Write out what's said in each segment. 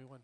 one.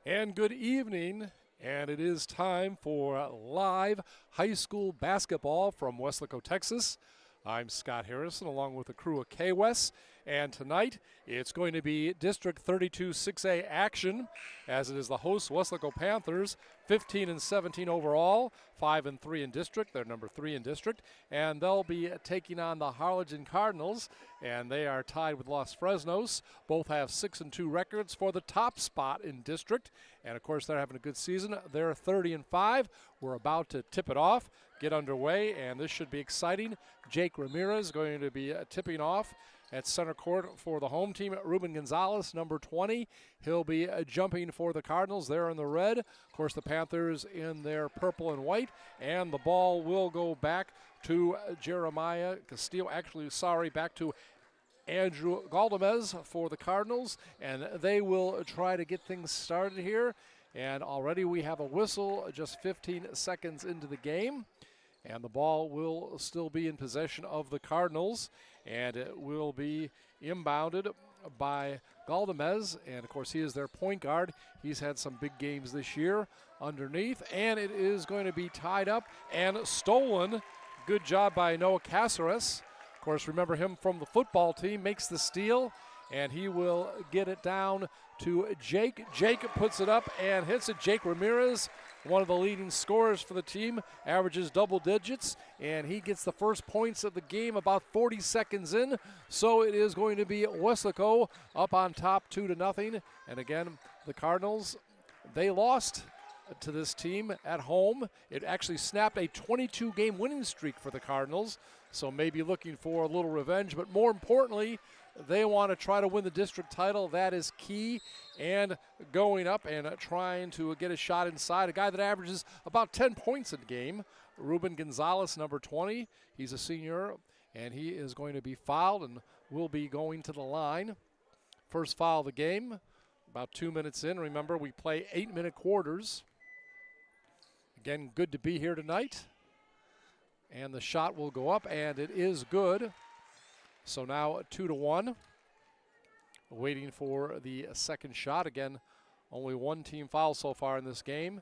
And good evening, and it is time for live high school basketball from Weslaco, Texas. I'm Scott Harrison along with the crew of KWES, and tonight it's going to be District 32 6A action, as it is the hosts Weslaco Panthers, 15-17 overall, 5-3 in district. They're number 3 in district, and they'll be taking on the Harlingen Cardinals, and they are tied with Los Fresnos. Both have 6-2 records for the top spot in district, and of course they're having a good season. They're 30-5. We're about to tip it off, get underway, and this should be exciting. Jake Ramirez going to be tipping off at center court for the home team. Ruben Gonzalez, number 20. He'll be jumping for the Cardinals. They're in the red. Of course, the Panthers in their purple and white. And the ball will go back to Jeremiah Castillo. Back to Andrew Galdamez for the Cardinals. And they will try to get things started here. And already we have a whistle just 15 seconds into the game. And the ball will still be in possession of the Cardinals. And it will be inbounded by Galdamez. And, of course, he is their point guard. He's had some big games this year underneath. And it is going to be tied up and stolen. Good job by Noah Caceres. Of course, remember him from the football team. Makes the steal. And he will get it down to Jake. Jake puts it up and hits it. Jake Ramirez, one of the leading scorers for the team, averages double digits, and he gets the first points of the game about 40 seconds in. So it is going to be Weslaco up on top 2-0. And again, the Cardinals, they lost to this team at home. It actually snapped a 22-game winning streak for the Cardinals, so maybe looking for a little revenge, but more importantly, they want to try to win the district title. That is key. And going up and trying to get a shot inside. A guy that averages about 10 points a game. Ruben Gonzalez, number 20. He's a senior, and he is going to be fouled and will be going to the line. First foul of the game, about 2 minutes in. Remember, we play 8-minute quarters. Again, good to be here tonight. And the shot will go up, and it is good. So now 2-1. Waiting for the second shot. Again, only one team foul so far in this game,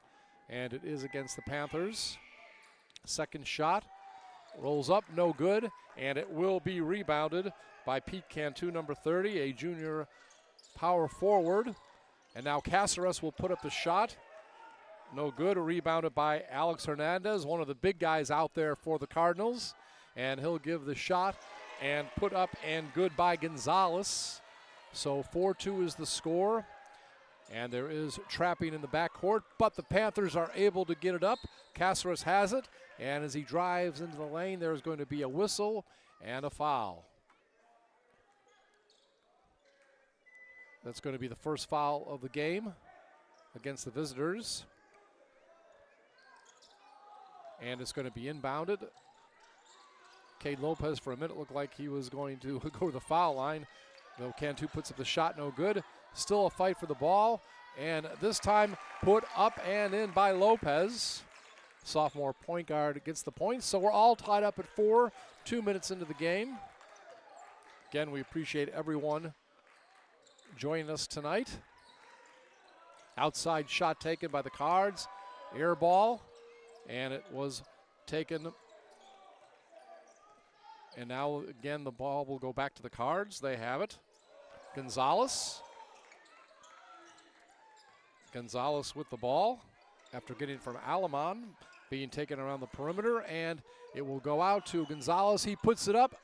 and it is against the Panthers. Second shot rolls up, no good, and it will be rebounded by Pete Cantu, number 30, a junior power forward. And now Caceres will put up the shot. No good, rebounded by Alex Hernandez, one of the big guys out there for the Cardinals. And he'll give the shot and put up and good by Gonzalez. So 4-2 is the score. And there is trapping in the backcourt, but the Panthers are able to get it up. Caceres has it, and as he drives into the lane, there's going to be a whistle and a foul. That's going to be the first foul of the game against the visitors. And it's going to be inbounded. Cade Lopez for a minute looked like he was going to go to the foul line. Though Cantu puts up the shot, no good. Still a fight for the ball. And this time put up and in by Lopez. Sophomore point guard gets the points. So we're all tied up at 4, 2 minutes into the game. Again, we appreciate everyone joining us tonight. Outside shot taken by the Cards. Air ball. And it was taken. And now, again, the ball will go back to the Cards. They have it. Gonzalez. Gonzalez with the ball after getting from Alamon, being taken around the perimeter, and it will go out to Gonzalez. He puts it up.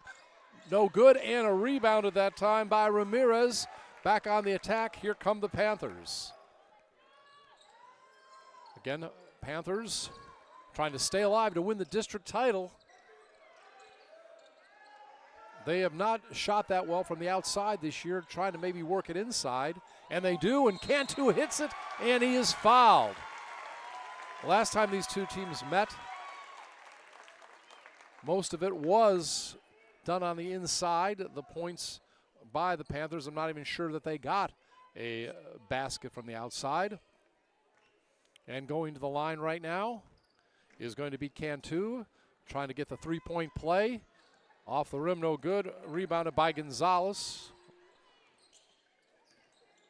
No good, and a rebound at that time by Ramirez. Back on the attack. Here come the Panthers. Again, Panthers trying to stay alive to win the district title. They have not shot that well from the outside this year, trying to maybe work it inside. And they do, and Cantu hits it, and he is fouled. Last time these two teams met, most of it was done on the inside. The points by the Panthers, I'm not even sure that they got a basket from the outside. And going to the line right now is going to be Cantu, trying to get the three-point play. Off the rim, no good. Rebounded by Gonzalez.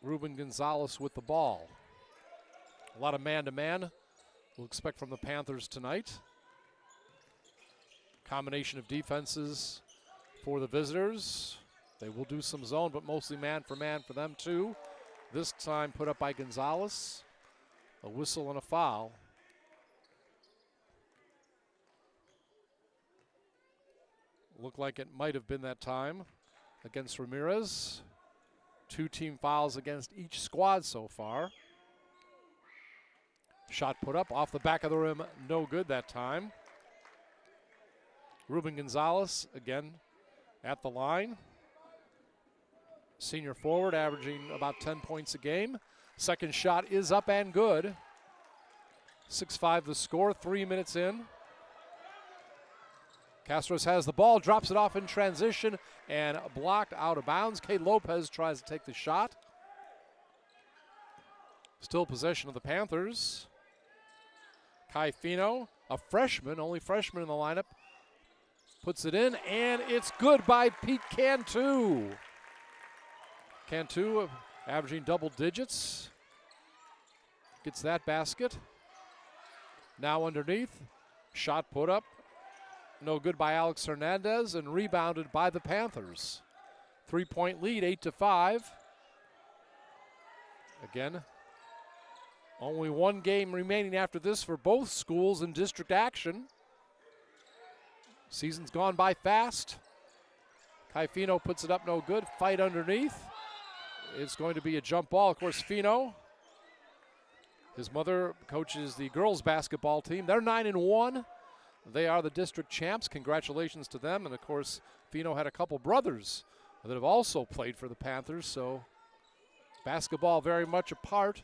Ruben Gonzalez with the ball. A lot of man-to-man we'll expect from the Panthers tonight. Combination of defenses for the visitors. They will do some zone, but mostly man for them too. This time put up by Gonzalez. A whistle and a foul. Looked like it might have been that time against Ramirez. 2 team fouls against each squad so far. Shot put up off the back of the rim, no good that time. Ruben Gonzalez again at the line. Senior forward averaging about 10 points a game. Second shot is up and good. 6-5 the score, 3 minutes in. Castros has the ball, drops it off in transition, and blocked out of bounds. Cade Lopez tries to take the shot. Still possession of the Panthers. Kai Fino, a freshman, only freshman in the lineup, puts it in, and it's good by Pete Cantu. Cantu averaging double digits. Gets that basket. Now underneath, shot put up. No good by Alex Hernandez, and rebounded by the Panthers. 3-point lead, 8-5. Again, only 1 game remaining after this for both schools in district action. Season's gone by fast. Kai Fino puts it up, no good. Fight underneath. It's going to be a jump ball. Of course, Fino, his mother coaches the girls basketball team. They're 9-1. They are the district champs. Congratulations to them. And of course, Fino had a couple brothers that have also played for the Panthers. So basketball very much a part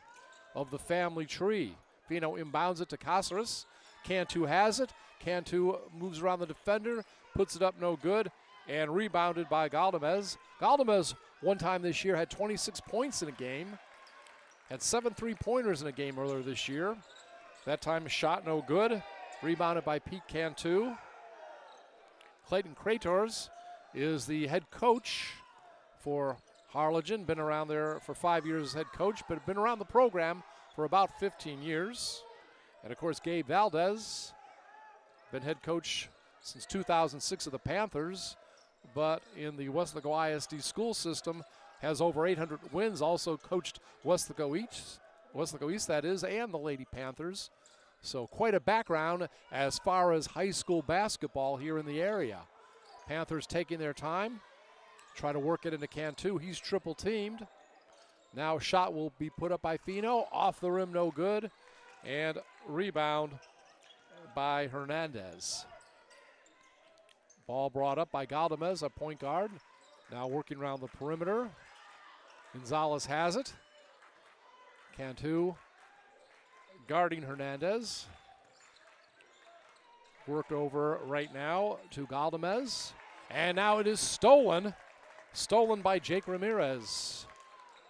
of the family tree. Fino inbounds it to Caceres. Cantu has it. Cantu moves around the defender, puts it up, no good, and rebounded by Galdamez. Galdamez one time this year had 26 points in a game. Had 7 3-pointers in a game earlier this year. That time shot no good. Rebounded by Pete Cantu. Clayton Krators is the head coach for Harlingen. Been around there for 5 years as head coach, but been around the program for about 15 years. And of course, Gabe Valdez, been head coach since 2006 of the Panthers, but in the Weslaco ISD school system has over 800 wins. Also coached Weslaco East, that is, and the Lady Panthers. So quite a background as far as high school basketball here in the area. Panthers taking their time, try to work it into Cantu. He's triple teamed. Now a shot will be put up by Fino, off the rim, no good, and rebound by Hernandez. Ball brought up by Galdamez, a point guard. Now working around the perimeter. Gonzalez has it. Cantu guarding Hernandez. Worked over right now to Galdamez. And now it is stolen. Stolen by Jake Ramirez.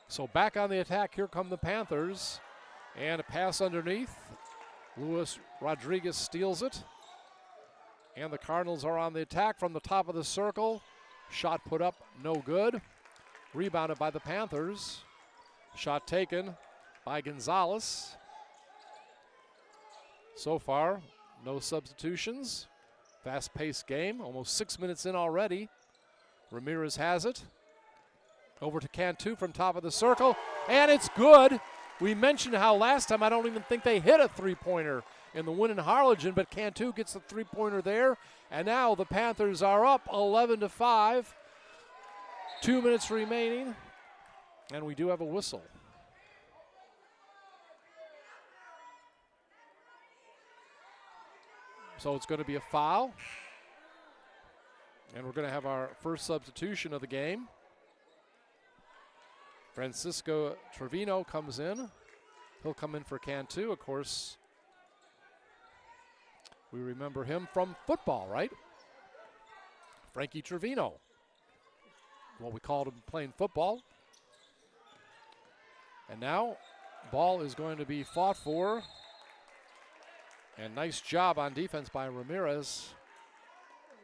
So back on the attack, here come the Panthers. And a pass underneath. Luis Rodriguez steals it. And the Cardinals are on the attack from the top of the circle. Shot put up, no good. Rebounded by the Panthers. Shot taken by Gonzalez. So far, no substitutions. Fast-paced game, almost 6 minutes in already. Ramirez has it. Over to Cantu from top of the circle, and it's good. We mentioned how last time I don't even think they hit a three-pointer in the win in Harlingen, but Cantu gets the three-pointer there, and now the Panthers are up 11-5. 2 minutes remaining, and we do have a whistle. So it's going to be a foul. And we're going to have our first substitution of the game. Francisco Trevino comes in. He'll come in for Cantu, of course. We remember him from football, right? Frankie Trevino. What we called him playing football. And now, ball is going to be fought for. And nice job on defense by Ramirez,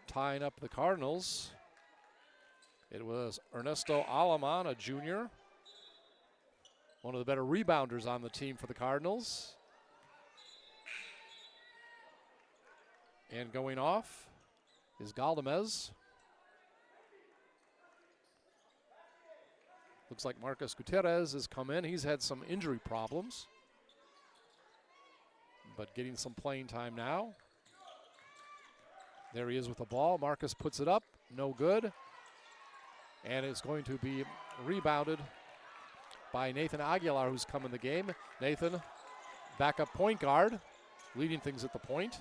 tying up the Cardinals. It was Ernesto Alaman, a junior. one of the better rebounders on the team for the Cardinals. And going off is Galdamez. Looks like Marcus Gutierrez has come in. He's had some injury problems, but getting some playing time now. There he is with the ball. Marcus puts it up, no good. And it's going to be rebounded by Nathan Aguilar, who's come in the game. Nathan, backup point guard, leading things at the point.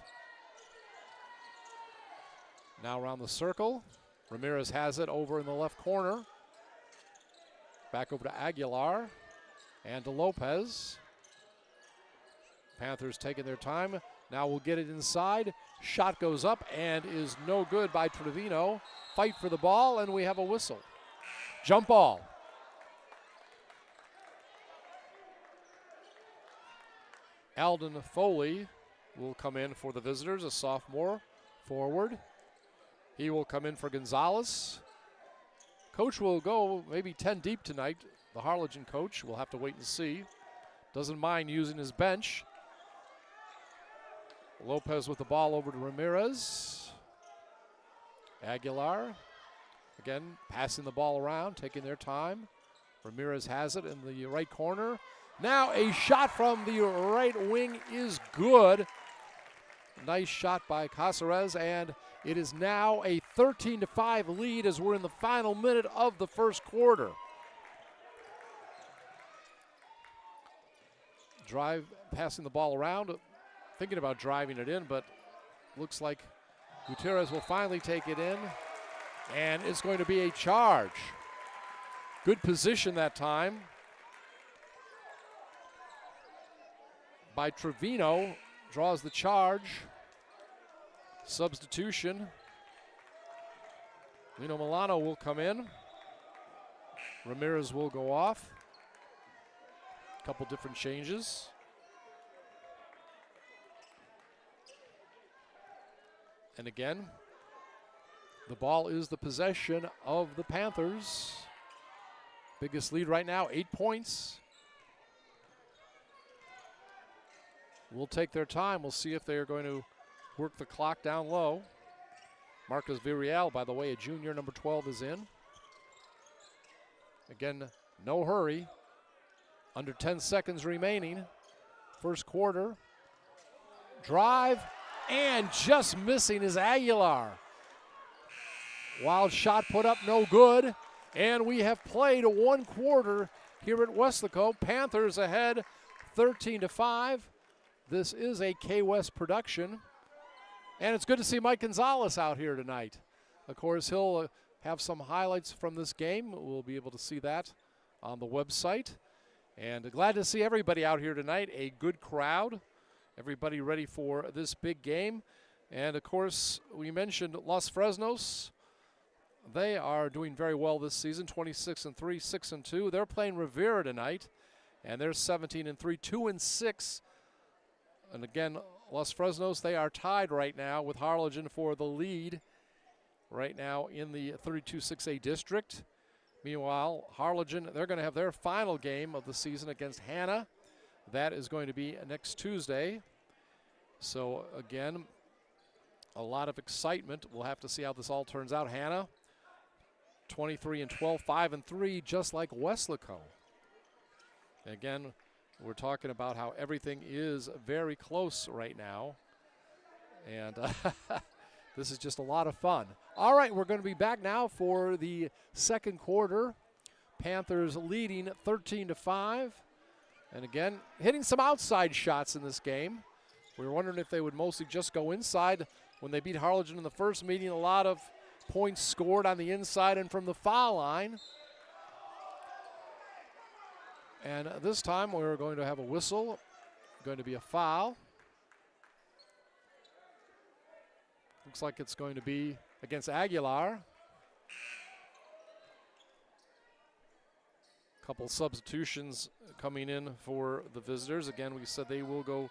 Now around the circle. Ramirez has it over in the left corner. Back over to Aguilar and to Lopez. Panthers taking their time. Now we'll get it inside. Shot goes up and is no good by Trevino. Fight for the ball, and we have a whistle. Jump ball. Alden Foley will come in for the visitors, a sophomore forward. He will come in for Gonzalez. Coach will go maybe 10 deep tonight. The Harlingen coach, we'll have to wait and see. Doesn't mind using his bench. Lopez with the ball over to Ramirez. Aguilar, again, passing the ball around, taking their time. Ramirez has it in the right corner. Now a shot from the right wing is good. Nice shot by Caceres, and it is now a 13-5 lead as we're in the final minute of the first quarter. Drive, passing the ball around, thinking about driving it in, but looks like Gutierrez will finally take it in, and it's going to be a charge. Good position that time by Trevino, draws the charge. Substitution. Lino Milano will come in. Ramirez will go off. A couple different changes. And again, the ball is the possession of the Panthers. Biggest lead right now, 8 points. We'll take their time. We'll see if they're going to work the clock down low. Marcus Villarreal, by the way, a junior, number 12, is in. Again, no hurry. Under 10 seconds remaining. First quarter. Drive, and just missing is Aguilar. Wild shot put up, no good. And we have played one quarter here at Weslaco. Panthers ahead 13-5. This is a KWES production. And it's good to see Mike Gonzalez out here tonight. Of course, he'll have some highlights from this game. We'll be able to see that on the website. And glad to see everybody out here tonight. A good crowd. Everybody ready for this big game. And, of course, we mentioned Los Fresnos. They are doing very well this season, 26-3, 6-2. They're playing Rivera tonight, and they're 17-3, 2-6. And again, Los Fresnos, they are tied right now with Harlingen for the lead right now in the 32-6A district. Meanwhile, Harlingen, they're going to have their final game of the season against Hanna. That is going to be next Tuesday. So, again, a lot of excitement. We'll have to see how this all turns out. Hanna, 23-12, 5-3, just like Weslaco. Again, we're talking about how everything is very close right now. And this is just a lot of fun. All right, we're going to be back now for the second quarter. Panthers leading 13-5. And again, hitting some outside shots in this game. We were wondering if they would mostly just go inside. When they beat Harlingen in the first meeting, a lot of points scored on the inside and from the foul line. And this time we're going to have a whistle. Going to be a foul. Looks like it's going to be against Aguilar. Couple substitutions coming in for the visitors. Again, we said they will go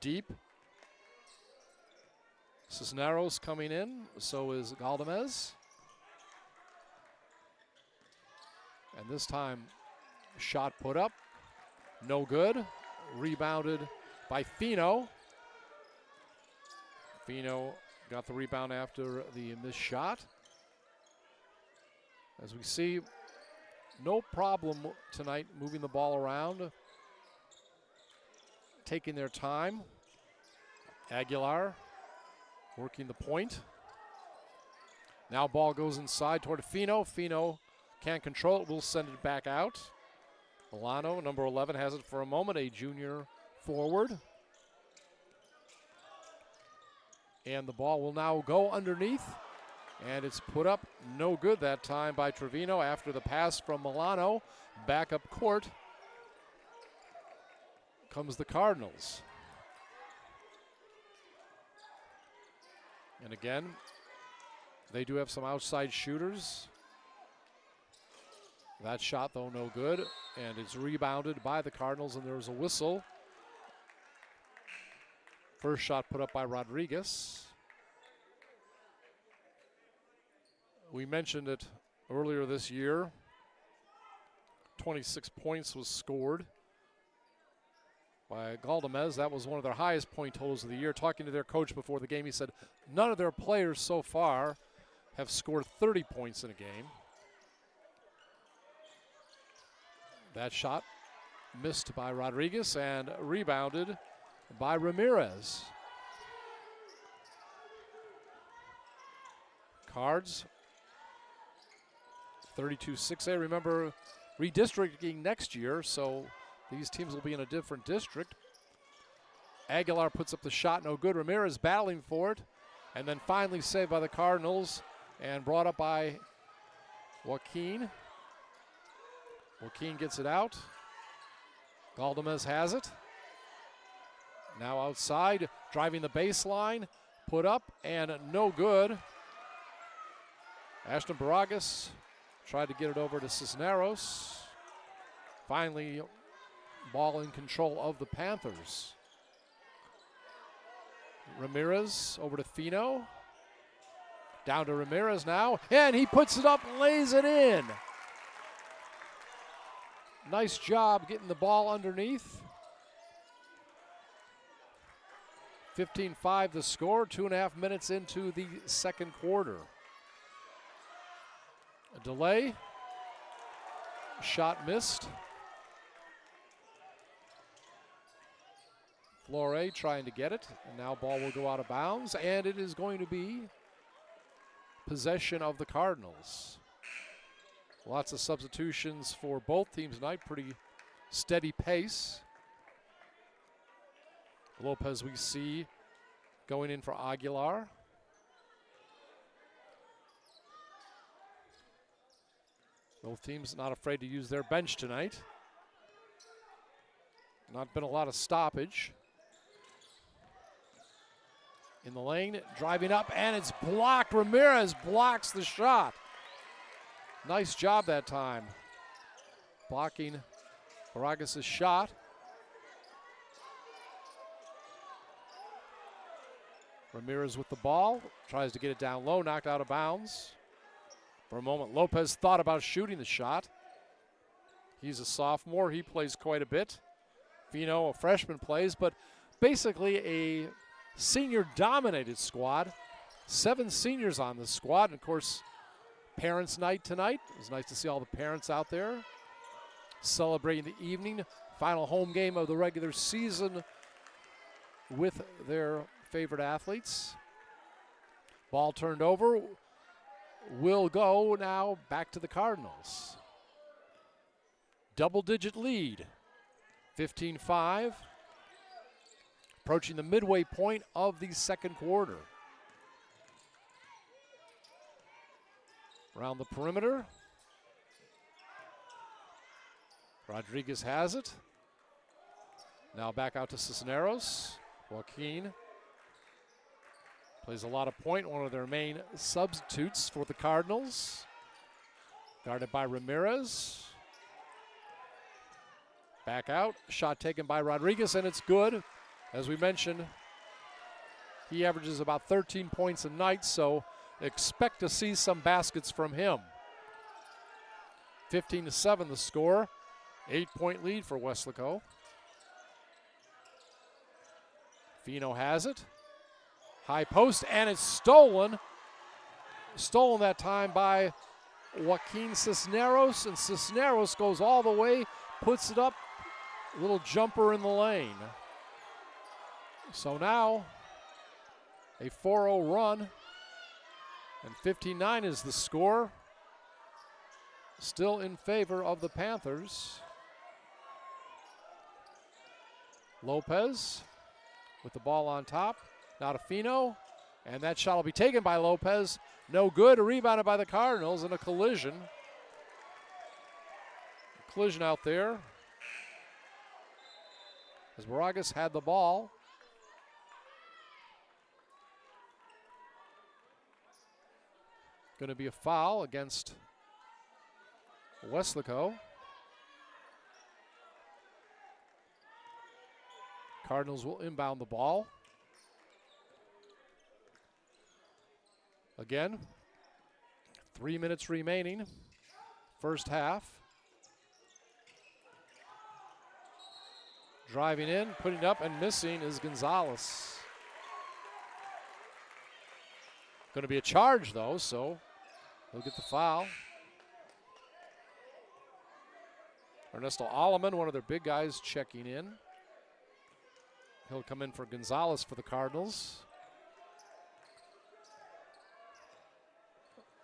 deep. Cisneros coming in, so is Galdamez. And this time, shot put up, No good. Rebounded by Fino. Fino got the rebound after the missed shot. As we see, no problem tonight moving the ball around, taking their time. Aguilar working the point. Now ball goes inside toward Fino. Fino can't control it, will send it back out. Milano, number 11, has it for a moment, a junior forward. And the ball will now go underneath, and it's put up no good that time by Trevino after the pass from Milano. Back up court comes the Cardinals. And again, they do have some outside shooters. That shot, though, no good, and it's rebounded by the Cardinals, and there's a whistle. First shot put up by Rodriguez. We mentioned it earlier this year. 26 points was scored by Galdamez. That was one of their highest point totals of the year. Talking to their coach before the game, he said none of their players so far have scored 30 points in a game. That shot missed by Rodriguez and rebounded by Ramirez. Cards 32-6A. Remember, redistricting next year, so these teams will be in a different district. Aguilar puts up the shot, no good. Ramirez battling for it, and then finally saved by the Cardinals and brought up by Joaquin. Joaquin gets it out. Galdamez has it. Now outside, driving the baseline, put up and no good. Ashton Baragas tried to get it over to Cisneros. Finally, ball in control of the Panthers. Ramirez over to Fino. Down to Ramirez now, and he puts it up and lays it in. Nice job getting the ball underneath. 15-5 the score, 2.5 minutes into the second quarter. A delay. Shot missed. Flore trying to get it, and now ball will go out of bounds, and it is going to be possession of the Cardinals. Lots of substitutions for both teams tonight, pretty steady pace. Lopez we see going in for Aguilar. Both teams not afraid to use their bench tonight. Not been a lot of stoppage. In the lane, driving up, and it's blocked. Ramirez blocks the shot. Nice job that time, blocking Baragas' shot. Ramirez with the ball, tries to get it down low, knocked out of bounds. For a moment, Lopez thought about shooting the shot. He's a sophomore, he plays quite a bit. Fino, a freshman, plays, but basically a senior-dominated squad. 7 seniors on the squad, and of course, Parents' night tonight. It was nice to see all the parents out there celebrating the evening. Final home game of the regular season with their favorite athletes. Ball turned over. Will go now back to the Cardinals. Double-digit lead, 15-5. Approaching the midway point of the second quarter. Around the perimeter. Rodriguez has it. Now back out to Cisneros. Joaquin plays a lot of point, one of their main substitutes for the Cardinals. Guarded by Ramirez. Back out, shot taken by Rodriguez, and it's good. As we mentioned, he averages about 13 points a night, so expect to see some baskets from him. 15-7 the score, 8-point lead for Weslaco. Fino has it. High post, and it's stolen. Stolen that time by Joaquin Cisneros, and Cisneros goes all the way, puts it up. Little jumper in the lane. So now a 4-0 run, and 59 is the score. Still in favor of the Panthers. Lopez with the ball on top. Now to Fino, and that shot will be taken by Lopez. No good, rebounded by the Cardinals in a collision. Collision out there as Moragas had the ball. Going to be a foul against Weslaco. Cardinals will inbound the ball. Again, 3 minutes remaining, first half. Driving in, putting it up, and missing is Gonzalez. Going to be a charge, though, so he'll get the foul. Ernesto Alleman, one of their big guys, checking in. He'll come in for Gonzalez for the Cardinals.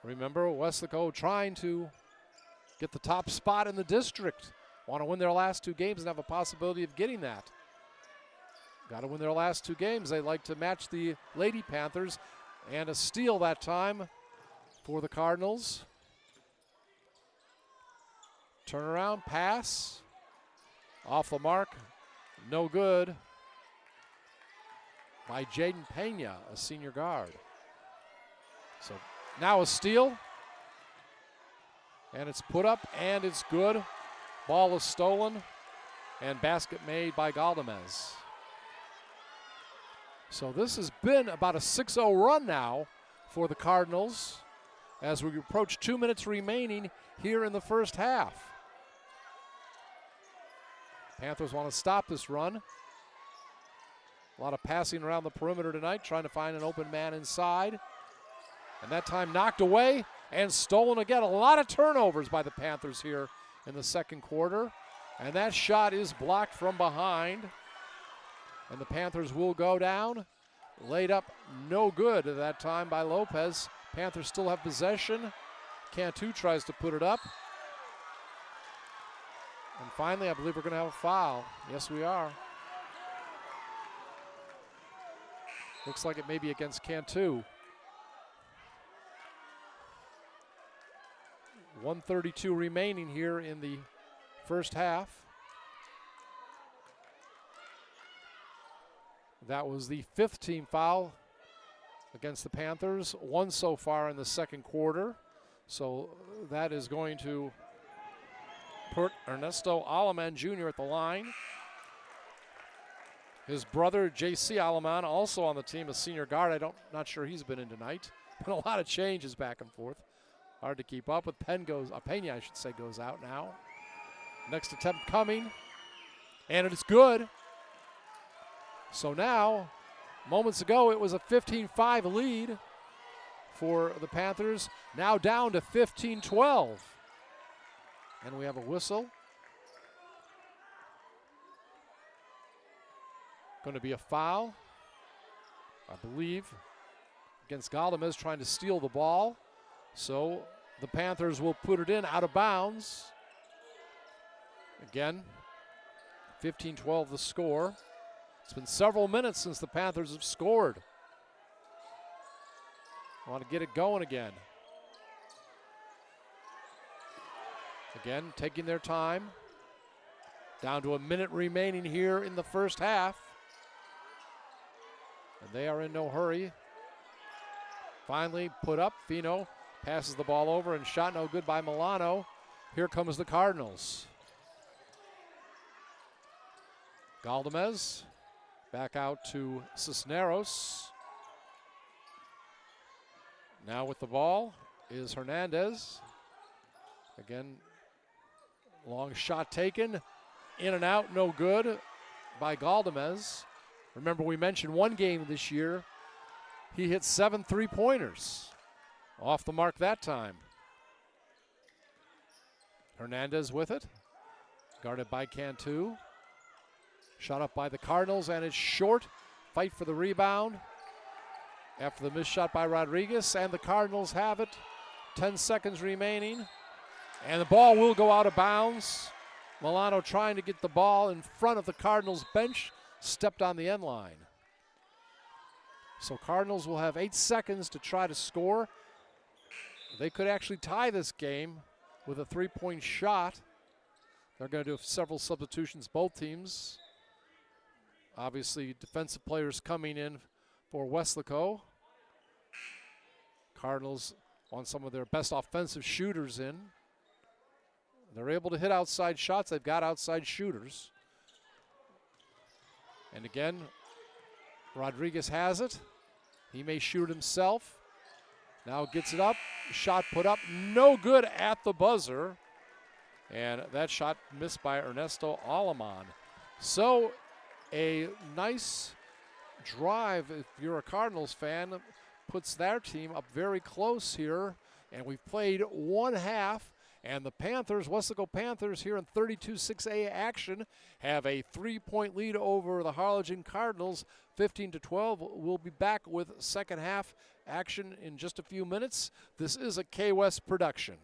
Remember, Weslaco trying to get the top spot in the district. Want to win their last 2 games and have a possibility of getting that. Got to win their last 2 games. They like to match the Lady Panthers, and a steal that time for the Cardinals. Turnaround pass. Off the mark. No good. By Jaden Pena, a senior guard. So now a steal. And it's put up, and it's good. Ball is stolen, and basket made by Galdamez. So this has been about a 6-0 run now for the Cardinals as we approach 2 minutes remaining here in the first half. Panthers want to stop this run. A lot of passing around the perimeter tonight, trying to find an open man inside. And that time knocked away and stolen again. A lot of turnovers by the Panthers here in the second quarter. And that shot is blocked from behind. And the Panthers will go down. Laid up, no good at that time by Lopez. Panthers still have possession. Cantu tries to put it up. And finally, I believe we're going to have a foul. Yes, we are. Looks like it may be against Cantu. 1:32 remaining here in the first half. That was the 5th team foul against the Panthers. 1 so far in the second quarter. So that is going to put Ernesto Alleman Jr. at the line. His brother, J.C. Alleman, also on the team, a senior guard. Not sure he's been in tonight. Been a lot of changes back and forth. Hard to keep up with. Pena, I should say, goes out now. Next attempt coming. And it is good. So now, moments ago, it was a 15-5 lead for the Panthers. Now down to 15-12. And we have a whistle. Going to be a foul, I believe, against Galdamez trying to steal the ball. So the Panthers will put it in out of bounds. Again, 15-12 the score. It's been several minutes since the Panthers have scored. Want to get it going again. Again, taking their time. Down to a minute remaining here in the first half. And they are in no hurry. Finally put up. Fino passes the ball over and shot no good by Milano. Here comes the Cardinals. Galdamez back out to Cisneros. Now with the ball is Hernandez. Again, long shot taken. In and out, no good by Galdamez. Remember, we mentioned one game this year. He hit 7 3-pointers. Off the mark that time. Hernandez with it. Guarded by Cantu. Shot up by the Cardinals, and it's short. Fight for the rebound. After the missed shot by Rodriguez, and the Cardinals have it. 10 seconds remaining. And the ball will go out of bounds. Milano trying to get the ball in front of the Cardinals bench. Stepped on the end line. So Cardinals will have 8 seconds to try to score. They could actually tie this game with a 3-point shot. They're going to do several substitutions, both teams. Obviously, defensive players coming in for Weslaco. Cardinals want some of their best offensive shooters in. They're able to hit outside shots. They've got outside shooters. And again, Rodriguez has it. He may shoot himself. Now gets it up. Shot put up. No good at the buzzer. And that shot missed by Ernesto Aleman. So a nice drive, if you're a Cardinals fan, puts their team up very close here. And we've played one half. And the Panthers, Weslaco Panthers, here in 32-6A action, have a 3-point lead over the Harlingen Cardinals, 15-12. We'll be back with second half action in just a few minutes. This is a KWES production.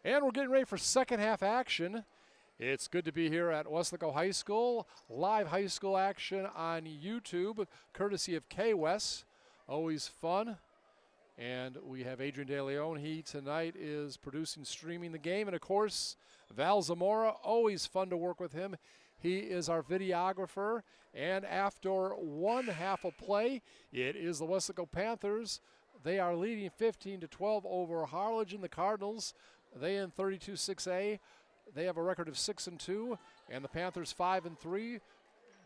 And we're getting ready for second half action. It's good to be here at Weslaco High School. Live high school action on YouTube, courtesy of KWES. Always fun. And we have Adrian De Leon. He tonight is producing, streaming the game. And of course, Val Zamora, always fun to work with him. He is our videographer. And after one half of play, it is the Weslaco Panthers. They are leading 15-12 over Harlingen, the Cardinals. They in 32-6A. They have a record of 6-2, and the Panthers 5-3.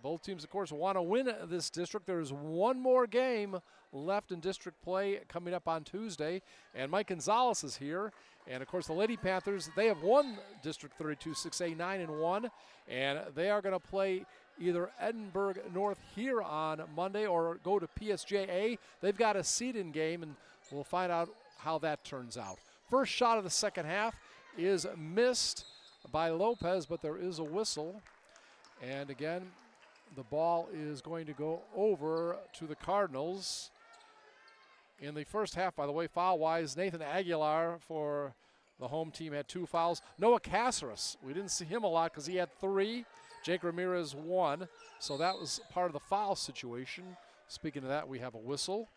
Both teams, of course, want to win this district. There's one more game left in district play coming up on Tuesday, and Mike Gonzalez is here. And, of course, the Lady Panthers, they have won District 32-6A 9-1, and they are going to play either Edinburgh North here on Monday or go to PSJA. They've got a seed-in game, and we'll find out how that turns out. First shot of the second half is missed by Lopez, but there is a whistle. And again, the ball is going to go over to the Cardinals. In the first half, by the way, foul-wise, Nathan Aguilar for the home team had 2 fouls. Noah Caceres, we didn't see him a lot because he had 3. Jake Ramirez 1, so that was part of the foul situation. Speaking of that, we have a whistle.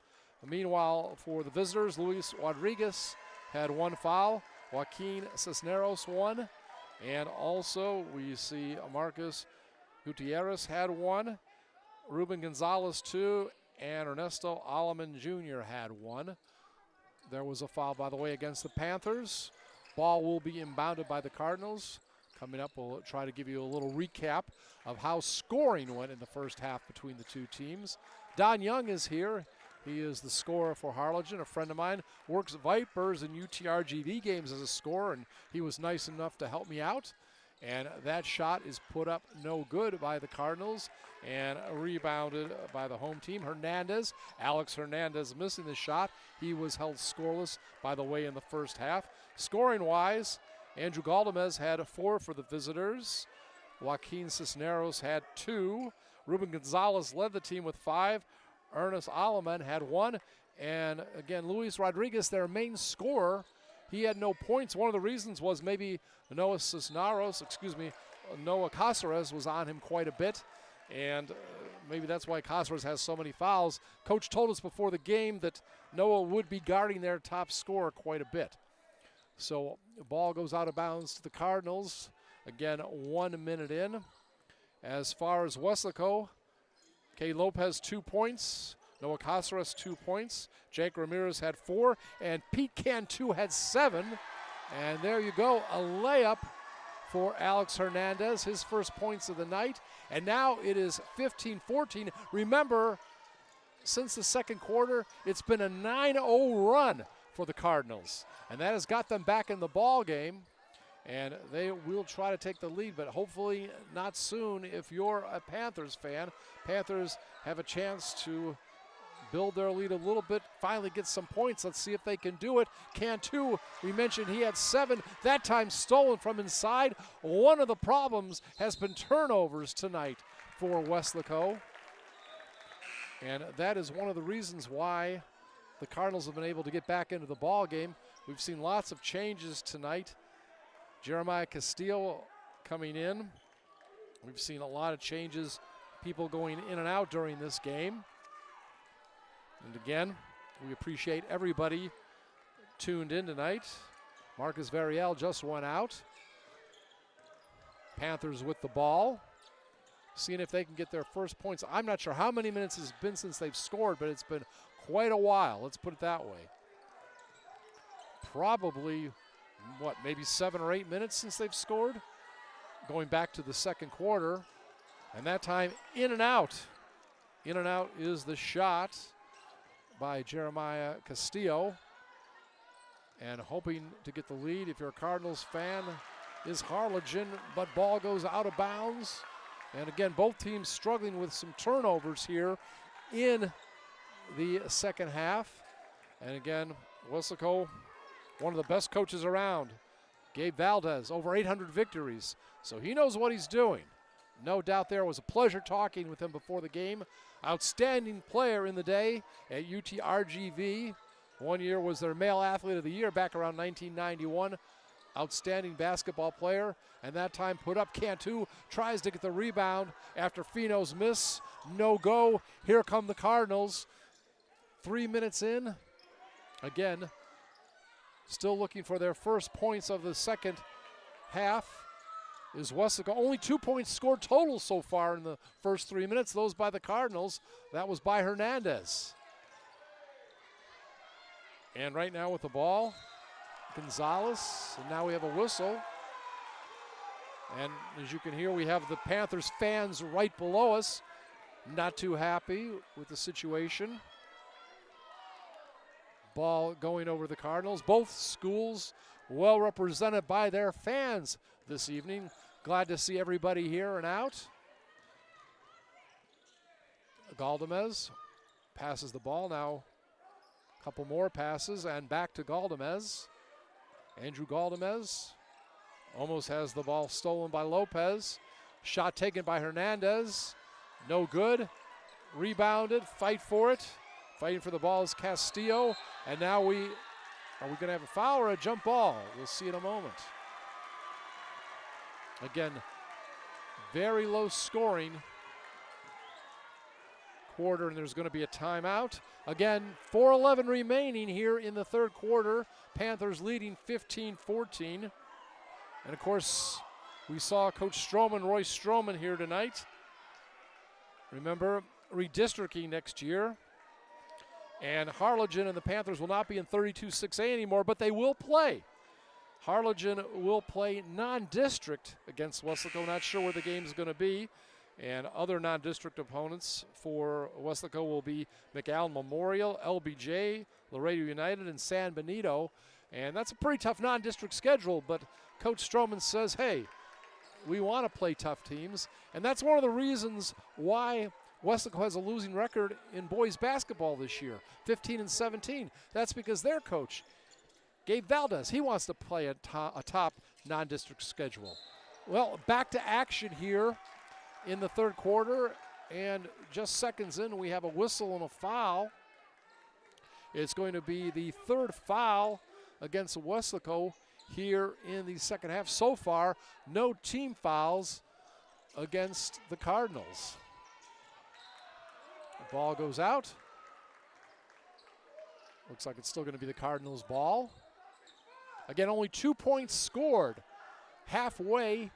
Meanwhile, for the visitors, Luis Rodriguez had 1 foul. Joaquin Cisneros 1. And also we see Marcus Gutierrez had 1. Ruben Gonzalez 2. And Ernesto Alaman Jr. had 1. There was a foul, by the way, against the Panthers. Ball will be inbounded by the Cardinals. Coming up, we'll try to give you a little recap of how scoring went in the first half between the two teams. Don Young is here. He is the scorer for Harlingen, a friend of mine, works Vipers and UTRGV games as a scorer, and he was nice enough to help me out. And that shot is put up no good by the Cardinals and rebounded by the home team. Hernandez, Alex Hernandez missing the shot. He was held scoreless, by the way, in the first half. Scoring-wise, Andrew Galdamez had 4 for the visitors. Joaquin Cisneros had 2. Ruben Gonzalez led the team with 5. Ernest Alaman had 1. And again, Luis Rodriguez, their main scorer, he had no points. One of the reasons was maybe Noah Caceres was on him quite a bit. And maybe that's why Caceres has so many fouls. Coach told us before the game that Noah would be guarding their top scorer quite a bit. So the ball goes out of bounds to the Cardinals. Again, 1 minute in. As far as Weslaco, Kay Lopez 2 points. Noah Caceres 2 points. Jake Ramirez had 4. And Pete Cantu had 7. And there you go, a layup for Alex Hernandez, his first points of the night. And now it is 15-14. Remember, since the second quarter, it's been a 9-0 run for the Cardinals. And that has got them back in the ball game. And they will try to take the lead, but hopefully not soon if you're a Panthers fan. Panthers have a chance to build their lead a little bit, finally get some points. Let's see if they can do it. Cantu, we mentioned he had 7, that time stolen from inside. One of the problems has been turnovers tonight for Weslaco. And that is one of the reasons why the Cardinals have been able to get back into the ball game. We've seen lots of changes tonight. Jeremiah Castillo coming in. We've seen a lot of changes, people going in and out during this game. And again, we appreciate everybody tuned in tonight. Marcus Variel just went out. Panthers with the ball, seeing if they can get their first points. I'm not sure how many minutes it's been since they've scored, but it's been quite a while. Let's put it that way. Probably, maybe 7 or 8 minutes since they've scored? Going back to the second quarter. And that time, in and out. In and out is the shot by Jeremiah Castillo. And hoping to get the lead, if you're a Cardinals fan, is Harlingen, but ball goes out of bounds. And again, both teams struggling with some turnovers here in the second half. And again, Weslaco, one of the best coaches around. Gabe Valdez, over 800 victories. So he knows what he's doing. No doubt there. Was a pleasure talking with him before the game. Outstanding player in the day at UTRGV. One year was their male athlete of the year back around 1991. outstanding basketball player, and that time put up. Cantu tries to get the rebound after Fino's miss. No go. Here come the Cardinals. 3 minutes in. Again, still looking for their first points of the second half. Is Weslaco. Only 2 points scored total so far in the first 3 minutes. Those by the Cardinals. That was by Hernandez. And right now with the ball, Gonzalez. And now we have a whistle. And as you can hear, we have the Panthers fans right below us. Not too happy with the situation. Ball going over the Cardinals. Both schools well represented by their fans this evening. Glad to see everybody here and out. Galdamez passes the ball now. A couple more passes and back to Galdamez. Andrew Galdamez almost has the ball stolen by Lopez. Shot taken by Hernandez. No good. Rebounded. Fight for it. Fighting for the ball is Castillo. And now are we going to have a foul or a jump ball? We'll see in a moment. Again, very low scoring quarter, and there's going to be a timeout. Again, 4:11 remaining here in the third quarter. Panthers leading 15-14. And of course, we saw Coach Stroman, Roy Stroman, here tonight. Remember, redistricting next year. And Harlingen and the Panthers will not be in 32-6A anymore, but they will play. Harlingen will play non-district against Weslaco. Not sure where the game is going to be. And other non-district opponents for Weslaco will be McAllen Memorial, LBJ, Laredo United, and San Benito. And that's a pretty tough non-district schedule, but Coach Stroman says, hey, we want to play tough teams. And that's one of the reasons why Weslaco has a losing record in boys basketball this year, 15-17. That's because their coach, Gabe Valdez, he wants to play a top non-district schedule. Well, back to action here in the third quarter, and just seconds in, we have a whistle and a foul. It's going to be the third foul against Weslaco here in the second half. So far, no team fouls against the Cardinals. The ball goes out. Looks like it's still going to be the Cardinals' ball. Again, only 2 points scored halfway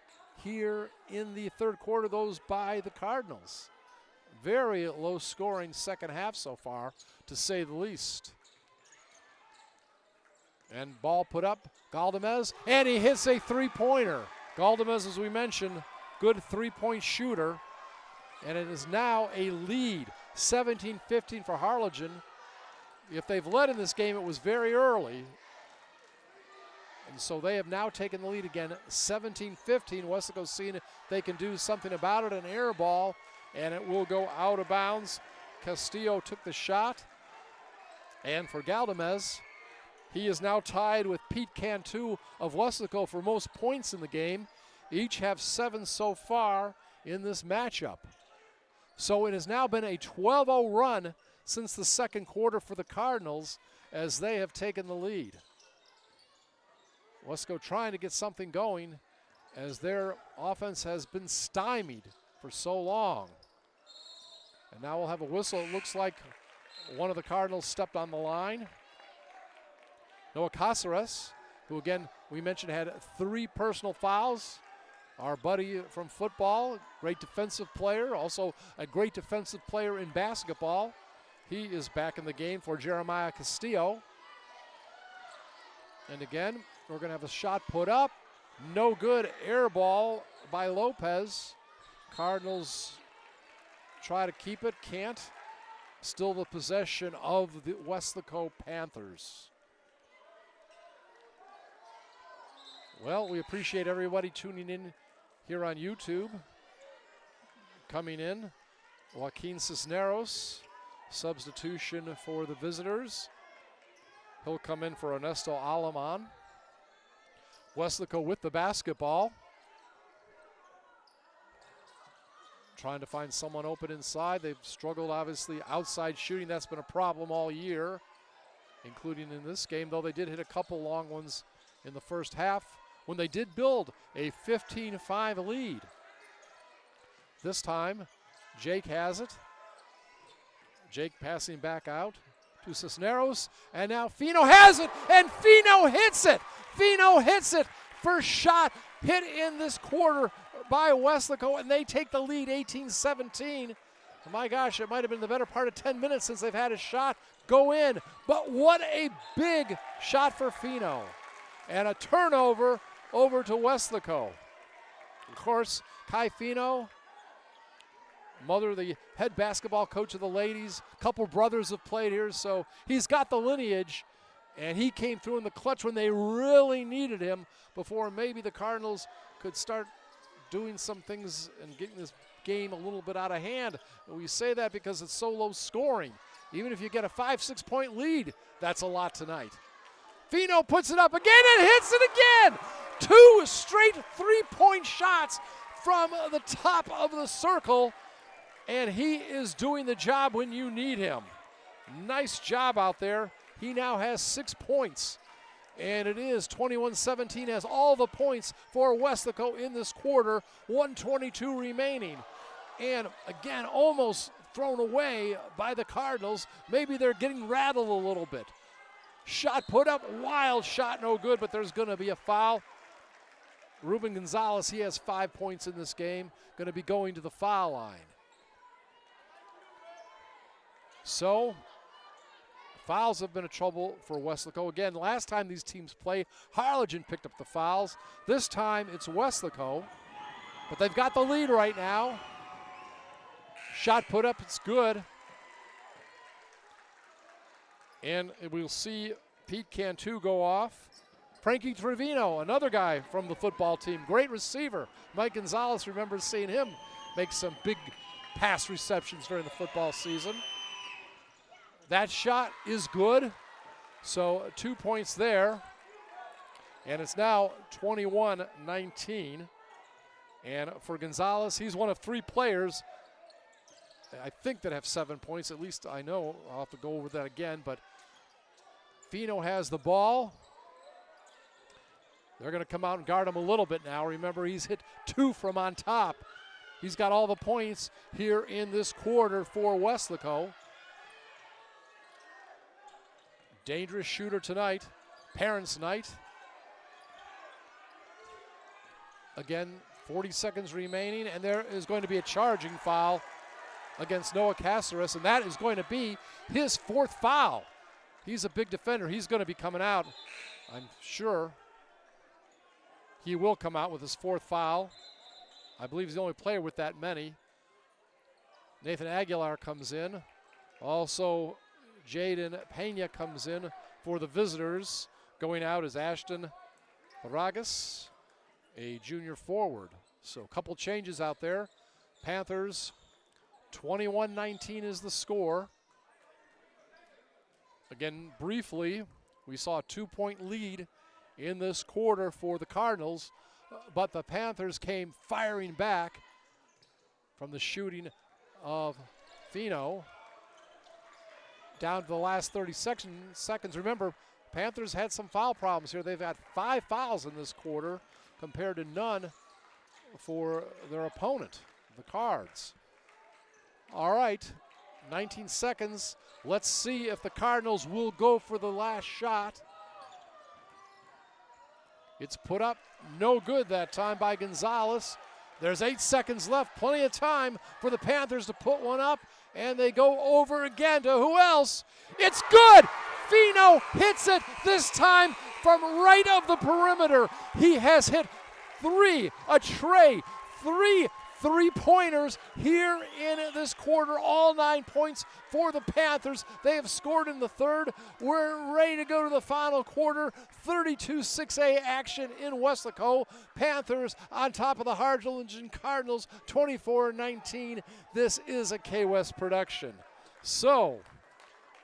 here in the third quarter, those by the Cardinals. Very low scoring second half so far, to say the least. And ball put up, Galdamez, and he hits a three-pointer. Galdamez, as we mentioned, good three-point shooter. And it is now a lead, 17-15 for Harlingen. If they've led in this game, it was very early. And so they have now taken the lead again, 17-15. Weslaco's seen if they can do something about it, an air ball, and it will go out of bounds. Castillo took the shot. And for Galdamez, he is now tied with Pete Cantu of Weslaco for most points in the game. Each have 7 so far in this matchup. So it has now been a 12-0 run since the second quarter for the Cardinals as they have taken the lead. Weslaco trying to get something going as their offense has been stymied for so long. And now we'll have a whistle. It looks like one of the Cardinals stepped on the line. Noah Caceres, who again we mentioned had 3 personal fouls. Our buddy from football, great defensive player, also a great defensive player in basketball. He is back in the game for Jeremiah Castillo. And again, we're going to have a shot put up. No good. Air ball by Lopez. Cardinals try to keep it. Can't. Still the possession of the Weslaco Panthers. Well, we appreciate everybody tuning in here on YouTube. Coming in, Joaquin Cisneros, substitution for the visitors. He'll come in for Ernesto Alaman. Weslaco with the basketball. Trying to find someone open inside. They've struggled, obviously, outside shooting. That's been a problem all year, including in this game, though they did hit a couple long ones in the first half. when they did build a 15-5 lead. This time, Jake has it. Jake passing back out to Cisneros, and now Fino has it, and Fino hits it. Fino hits it. First shot hit in this quarter by Weslaco, and they take the lead 18-17. My gosh, it might have been the better part of 10 minutes since they've had a shot go in. But what a big shot for Fino. And a turnover over to Weslaco. Of course, Kai Fino, mother, the head basketball coach of the ladies. A couple brothers have played here, so he's got the lineage. And he came through in the clutch when they really needed him before maybe the Cardinals could start doing some things and getting this game a little bit out of hand. And we say that because it's so low scoring. Even if you get a 5-6 point lead, that's a lot tonight. Fino puts it up again and hits it again. 2 straight 3-point shots from the top of the circle, and he is doing the job when you need him. Nice job out there. He now has 6 points, and it is 21-17, has all the points for Weslaco in this quarter, 1:22 remaining. And again, almost thrown away by the Cardinals. Maybe they're getting rattled a little bit. Shot put up, wild shot, no good, but there's going to be a foul. Ruben Gonzalez, he has 5 points in this game, going to be going to the foul line. So, fouls have been a trouble for Weslaco. Again, last time these teams played, Harlingen picked up the fouls. This time it's Weslaco, but they've got the lead right now. Shot put up, it's good. And we'll see Pete Cantu go off. Frankie Trevino, another guy from the football team, great receiver. Mike Gonzalez remembers seeing him make some big pass receptions during the football season. That shot is good, so 2 points there. And it's now 21-19. And for Gonzalez, he's one of 3 players, I think, that have 7 points. At least I know. I'll have to go over that again. But Fino has the ball. They're going to come out and guard him a little bit now. Remember, he's hit 2 from on top. He's got all the points here in this quarter for Weslaco. Dangerous shooter tonight, parents' night. Again, 40 seconds remaining, and there is going to be a charging foul against Noah Caceres, and that is going to be his 4th foul. He's a big defender. He's going to be coming out, I'm sure. He will come out with his 4th foul. I believe he's the only player with that many. Nathan Aguilar comes in. Also, Jaden Pena comes in for the visitors. Going out is Ashton Baragas, a junior forward. So a couple changes out there. Panthers, 21-19 is the score. Again, briefly, we saw a 2-point lead in this quarter for the Cardinals, but the Panthers came firing back from the shooting of Fino. Down to the last 30 seconds. Remember, Panthers had some foul problems here. They've had 5 fouls in this quarter compared to none for their opponent, the Cards. All right, 19 seconds. Let's see if the Cardinals will go for the last shot. It's put up, no good that time by Gonzalez. There's 8 seconds left, plenty of time for the Panthers to put one up, and they go over again to who else? It's good! Fino hits it, this time from right of the perimeter. He has hit 3, a tray, 3 3-pointers here in this quarter, all 9 points for the Panthers. They have scored in the 3rd. We're ready to go to the final quarter. 32-6A action in Weslaco. Panthers on top of the Harlingen Cardinals, 24-19. This is a KWES production. So,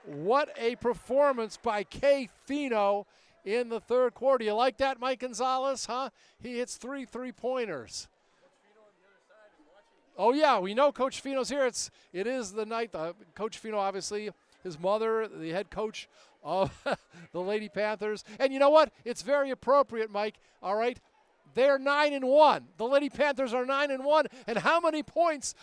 what a performance by K. Fino in the 3rd quarter. You like that, Mike Gonzalez, huh? He hits 3 3-pointers. Oh, yeah, we know Coach Fino's here. It is the night. Coach Fino, obviously, his mother, the head coach of the Lady Panthers. And you know what? It's very appropriate, Mike, all right? They're 9-1. The Lady Panthers are 9-1. And how many points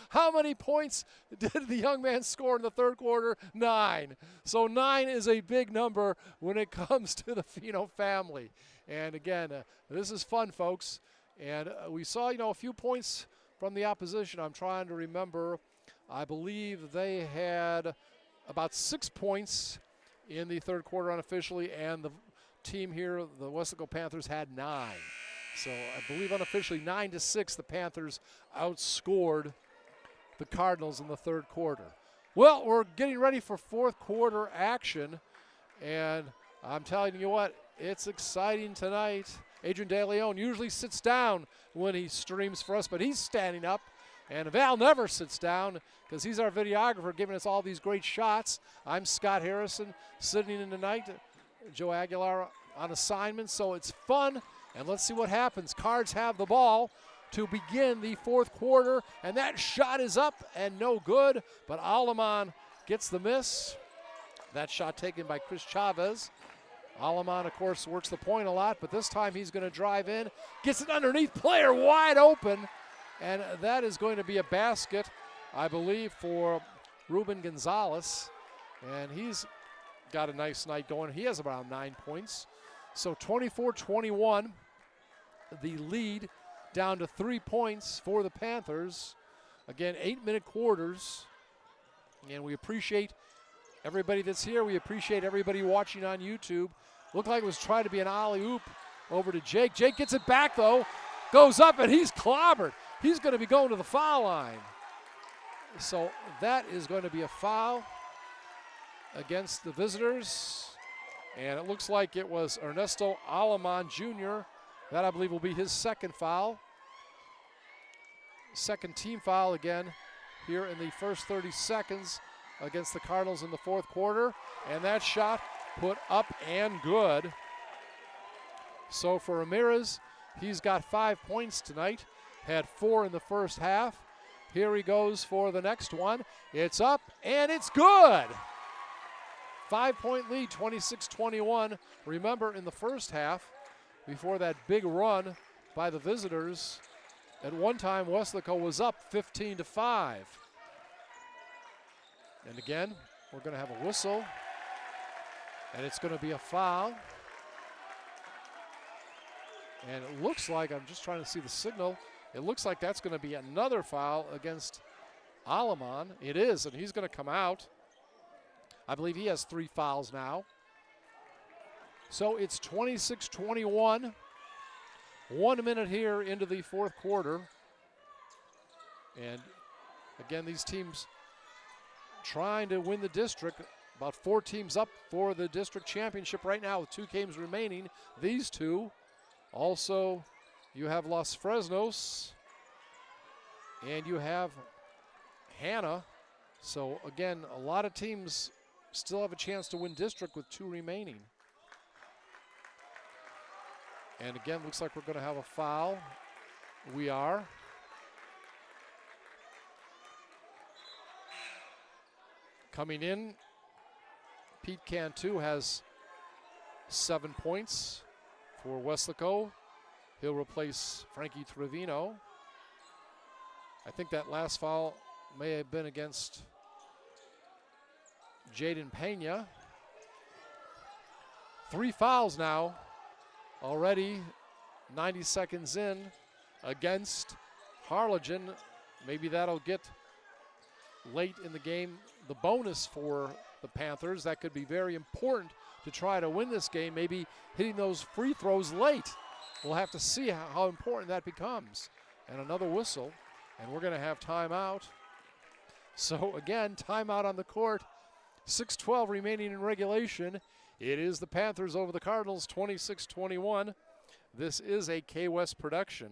did the young man score in the third quarter? 9. So 9 is a big number when it comes to the Fino family. And again, this is fun, folks. And we saw, a few points from the opposition. I'm trying to remember. I believe they had about 6 points in the third quarter unofficially, and the team here, the Weslaco Panthers, had 9. So I believe unofficially 9-6, the Panthers outscored the Cardinals in the third quarter. Well, we're getting ready for fourth quarter action, and I'm telling you what, it's exciting tonight. Adrian De Leon usually sits down when he streams for us, but he's standing up, and Val never sits down because he's our videographer giving us all these great shots. I'm Scott Harrison sitting in tonight, Joe Aguilar on assignment, so it's fun. And let's see what happens. Cards have the ball to begin the fourth quarter, and that shot is up and no good, but Aleman gets the miss. That shot taken by Chris Chavez. Aleman, of course, works the point a lot, but this time he's going to drive in, gets it underneath, player wide open, and that is going to be a basket, I believe, for Ruben Gonzalez, and he's got a nice night going. He has around 9 points. So 24-21, the lead down to 3 points for the Panthers. Again, 8-minute quarters. And we appreciate everybody that's here. We appreciate everybody watching on YouTube. Looked like it was trying to be an alley-oop over to Jake. Jake gets it back, though. Goes up, and he's clobbered. He's going to be going to the foul line. So that is going to be a foul against the visitors. And it looks like it was Ernesto Aleman Jr. That, I believe, will be his second foul. Second team foul again here in the first 30 seconds against the Cardinals in the fourth quarter. And that shot put up and good. So for Ramirez, he's got 5 points tonight. Had 4 in the first half. Here he goes for the next one. It's up and it's good. 5-point lead, 26-21. Remember, in the first half, before that big run by the visitors, at one time Weslaco was up 15-5. And again, we're going to have a whistle, and it's going to be a foul. And it looks like, I'm just trying to see the signal, it looks like that's going to be another foul against Aleman. It is, and he's going to come out. I believe he has 3 fouls now. So it's 26-21. 1 minute here into the fourth quarter. And again, these teams trying to win the district. About 4 teams up for the district championship right now with 2 games remaining. These 2. Also, you have Los Fresnos. And you have Hannah. So again, a lot of teams still have a chance to win district with 2 remaining. And again, looks like we're going to have a foul. We are. Coming in, Pete Cantu has 7 points for Weslaco. He'll replace Frankie Trevino. I think that last foul may have been against Jaden Pena. 3 fouls now already, 90 seconds in against Harlingen. Maybe that'll get late in the game the bonus for the Panthers. That could be very important to try to win this game, maybe hitting those free throws late. We'll have to see how important that becomes. And another whistle, and we're going to have timeout. So again, timeout on the court. 6:12 remaining in regulation. It is the Panthers over the Cardinals, 26-21. This is a KWES production.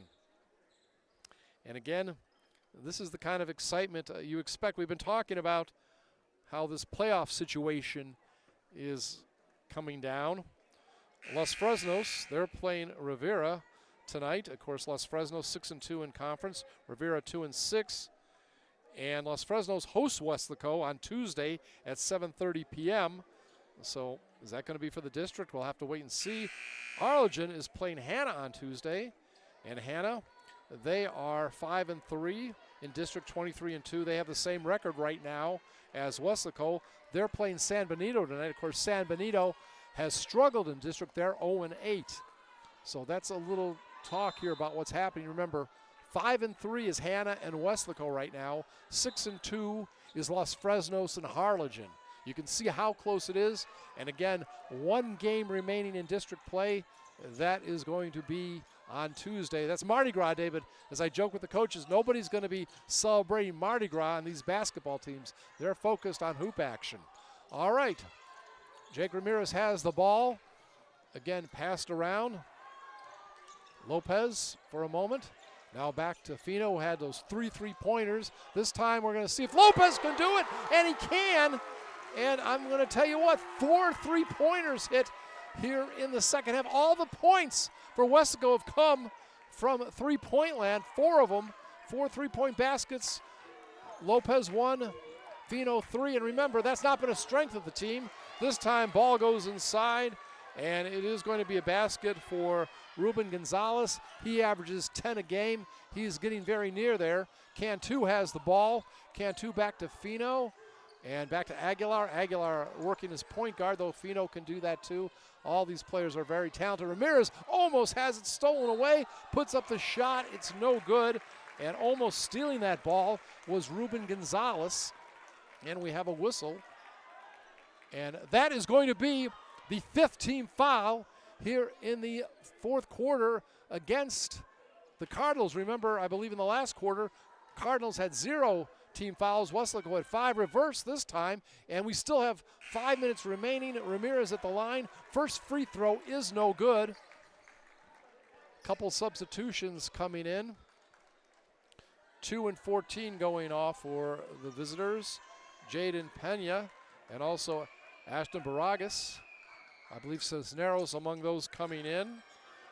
And again, this is the kind of excitement you expect. We've been talking about how this playoff situation is coming down. Los Fresnos, they're playing Rivera tonight. Of course, Los Fresnos 6-2 in conference, Rivera 2-6. And Los Fresnos hosts Weslaco on Tuesday at 7:30 p.m. So is that going to be for the district? We'll have to wait and see. Arlington is playing Hannah on Tuesday. And Hannah, they are 5-3 in District 23-2. They have the same record right now as Weslaco. They're playing San Benito tonight. Of course, San Benito has struggled in district. They're 0-8. So that's a little talk here about what's happening. Remember, 5-3 is Hannah and Weslaco right now. 6-2 is Los Fresnos and Harlingen. You can see how close it is. And again, one game remaining in district play. That is going to be on Tuesday. That's Mardi Gras Day, but as I joke with the coaches, nobody's going to be celebrating Mardi Gras on these basketball teams. They're focused on hoop action. All right. Jake Ramirez has the ball. Again, passed around. Lopez for a moment. Now back to Fino, who had those 3 3-pointers. This time we're going to see if Lopez can do it, and he can. And I'm going to tell you what, 4 3-pointers hit here in the second half. All the points for Weslaco have come from three-point land, 4 of them, 4 3-point baskets. Lopez 1, Fino 3, and remember, that's not been a strength of the team. This time, ball goes inside, and it is going to be a basket for Ruben Gonzalez. He averages 10 a game. He's getting very near there. Cantu has the ball. Cantu back to Fino, and back to Aguilar. Aguilar working as point guard, though Fino can do that too. All these players are very talented. Ramirez almost has it stolen away, puts up the shot. It's no good, and almost stealing that ball was Ruben Gonzalez. And we have a whistle. And that is going to be the 5th team foul here in the fourth quarter against the Cardinals. Remember, I believe in the last quarter, Cardinals had 0 team fouls. Weslaco had 5, reversed this time, and we still have 5 minutes remaining. Ramirez at the line. First free throw is no good. Couple substitutions coming in. 2 and 14 going off for the visitors. Jaden Pena and also Ashton Baragas. I believe Cisneros among those coming in.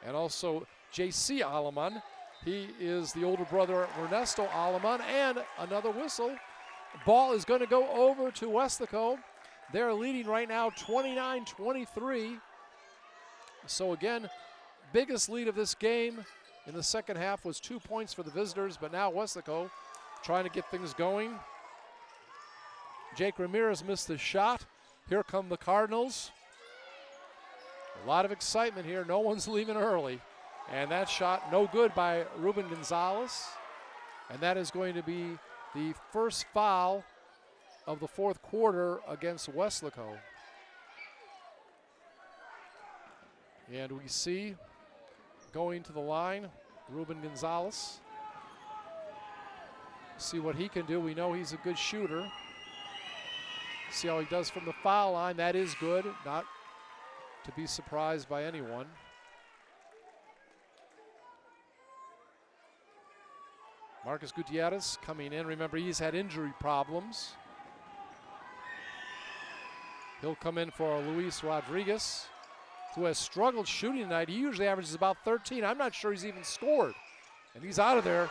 And also J.C. Aleman. He is the older brother of Ernesto Aleman. And another whistle. Ball is going to go over to Weslaco. They're leading right now 29-23. So again, biggest lead of this game in the second half was 2 points for the visitors, but now Weslaco trying to get things going. Jake Ramirez missed the shot. Here come the Cardinals. A lot of excitement here. No one's leaving early. And that shot no good by Ruben Gonzalez. And that is going to be the first foul of the fourth quarter against Weslaco. And we see going to the line, Ruben Gonzalez. See what he can do. We know he's a good shooter. See how he does from the foul line. That is good. Not to be surprised by anyone. Marcus Gutierrez coming in. Remember, he's had injury problems. He'll come in for Luis Rodriguez, who has struggled shooting tonight. He usually averages about 13. I'm not sure he's even scored. And he's out of there.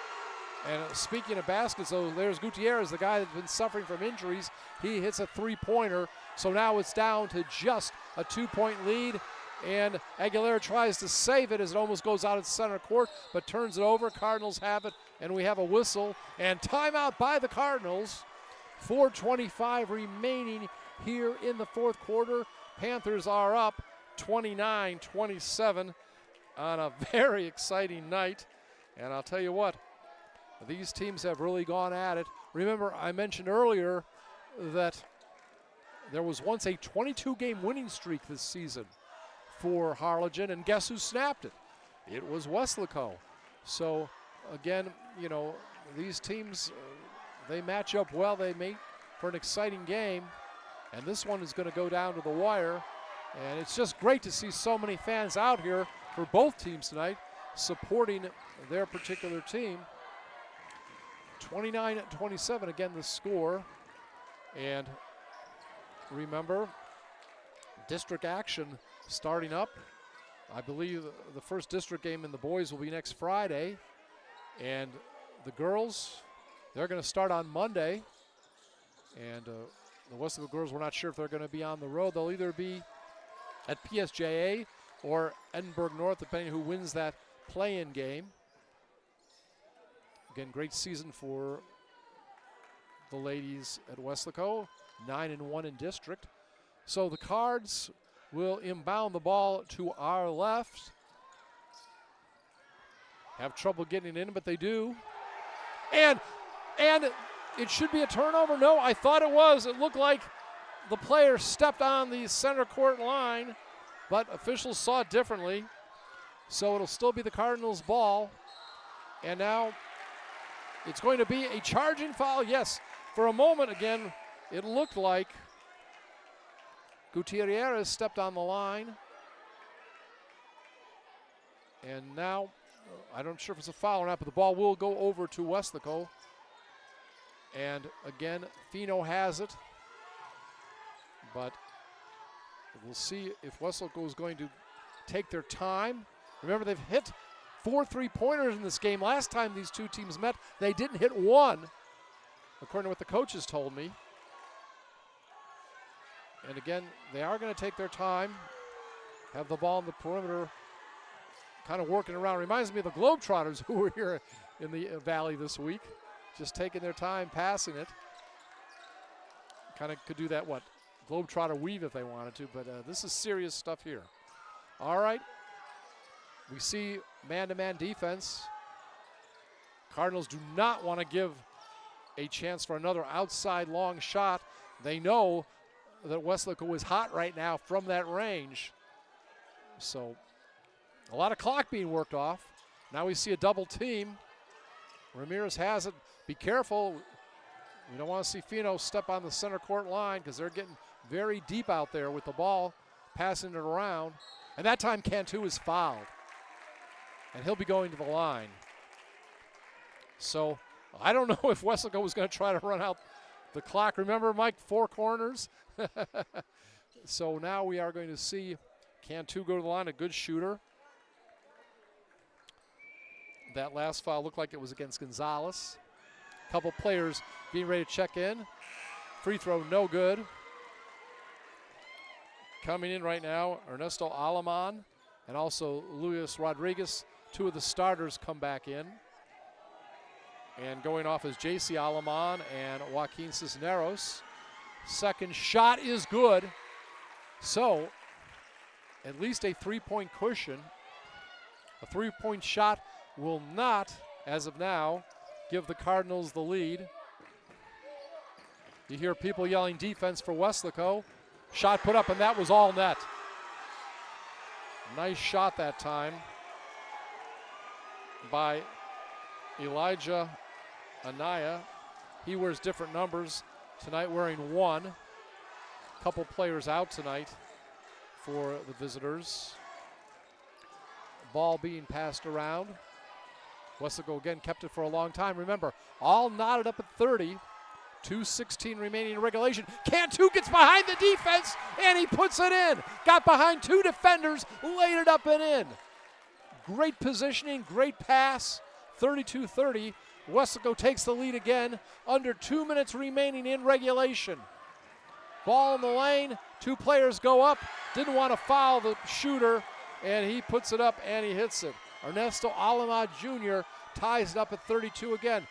And speaking of baskets, so there's Gutierrez, the guy that's been suffering from injuries. He hits a three-pointer. So now it's down to just a 2-point lead. And Aguilera tries to save it as it almost goes out at center court, but turns it over. Cardinals have it, and we have a whistle. And timeout by the Cardinals. 4:25 remaining here in the fourth quarter. Panthers are up 29-27 on a very exciting night. And I'll tell you what, these teams have really gone at it. Remember, I mentioned earlier that there was once a 22-game winning streak this season for Harlingen, and guess who snapped it? It was Weslaco. So, again, you know, these teams, they match up well. They make for an exciting game, and this one is going to go down to the wire. And it's just great to see so many fans out here for both teams tonight supporting their particular team. 29-27, again, the score. And remember, district action starting up. I believe the first district game in the boys will be next Friday. And the girls, they're going to start on Monday. And the Weslaco girls, we're not sure if they're going to be on the road. They'll either be at PSJA or Edinburgh North, depending who wins that play-in game. Again, great season for the ladies at Weslaco, 9-1 in district. So the Cards will inbound the ball to our left. Have trouble getting it in, but they do. And it should be a turnover. No, I thought it was. It looked like the player stepped on the center court line, but officials saw it differently. So it'll still be the Cardinals' ball. And now it's going to be a charging foul. Yes, for a moment, again, it looked like Gutierrez stepped on the line. And now, I'm not sure if it's a foul or not, but the ball will go over to Weslaco. And again, Fino has it. But we'll see if Weslaco is going to take their time. Remember, they've hit 4 3-pointers in this game. Last time these two teams met, they didn't hit one, according to what the coaches told me. And again, they are going to take their time, have the ball in the perimeter, kind of working around. Reminds me of the Globetrotters who were here in the Valley this week, just taking their time passing it. Kind of could do that, Globetrotter weave if they wanted to, but this is serious stuff here. All right, we see man-to-man defense. Cardinals do not want to give a chance for another outside long shot. They know that Weslaco is hot right now from that range. So a lot of clock being worked off. Now we see a double team. Ramirez has it. Be careful. We don't want to see Fino step on the center court line because they're getting very deep out there with the ball, passing it around. And that time Cantu is fouled. And he'll be going to the line. So I don't know if Weslaco was going to try to run out the clock. Remember, Mike, 4 corners? So now we are going to see Cantu go to the line, a good shooter. That last foul looked like it was against Gonzalez. A couple players being ready to check in. Free throw, no good. Coming in right now, Ernesto Alaman and also Luis Rodriguez. 2 of the starters come back in. And going off is J.C. Alaman and Joaquin Cisneros. Second shot is good. So at least a 3-point cushion. A 3-point shot will not, as of now, give the Cardinals the lead. You hear people yelling defense for Weslaco. Shot put up, and that was all net. Nice shot that time by Elijah Anaya. He wears different numbers. Tonight wearing 1. Couple players out tonight for the visitors. Ball being passed around. Weslaco again kept it for a long time. Remember, all knotted up at 30. 2:16 remaining in regulation. Cantu gets behind the defense, and he puts it in. Got behind 2 defenders, laid it up and in. Great positioning, great pass. 32-30. Weslaco takes the lead again. Under 2 minutes remaining in regulation. Ball in the lane. 2 players go up. Didn't want to foul the shooter, and he puts it up and he hits it. Ernesto Alama Jr. ties it up at 32 again.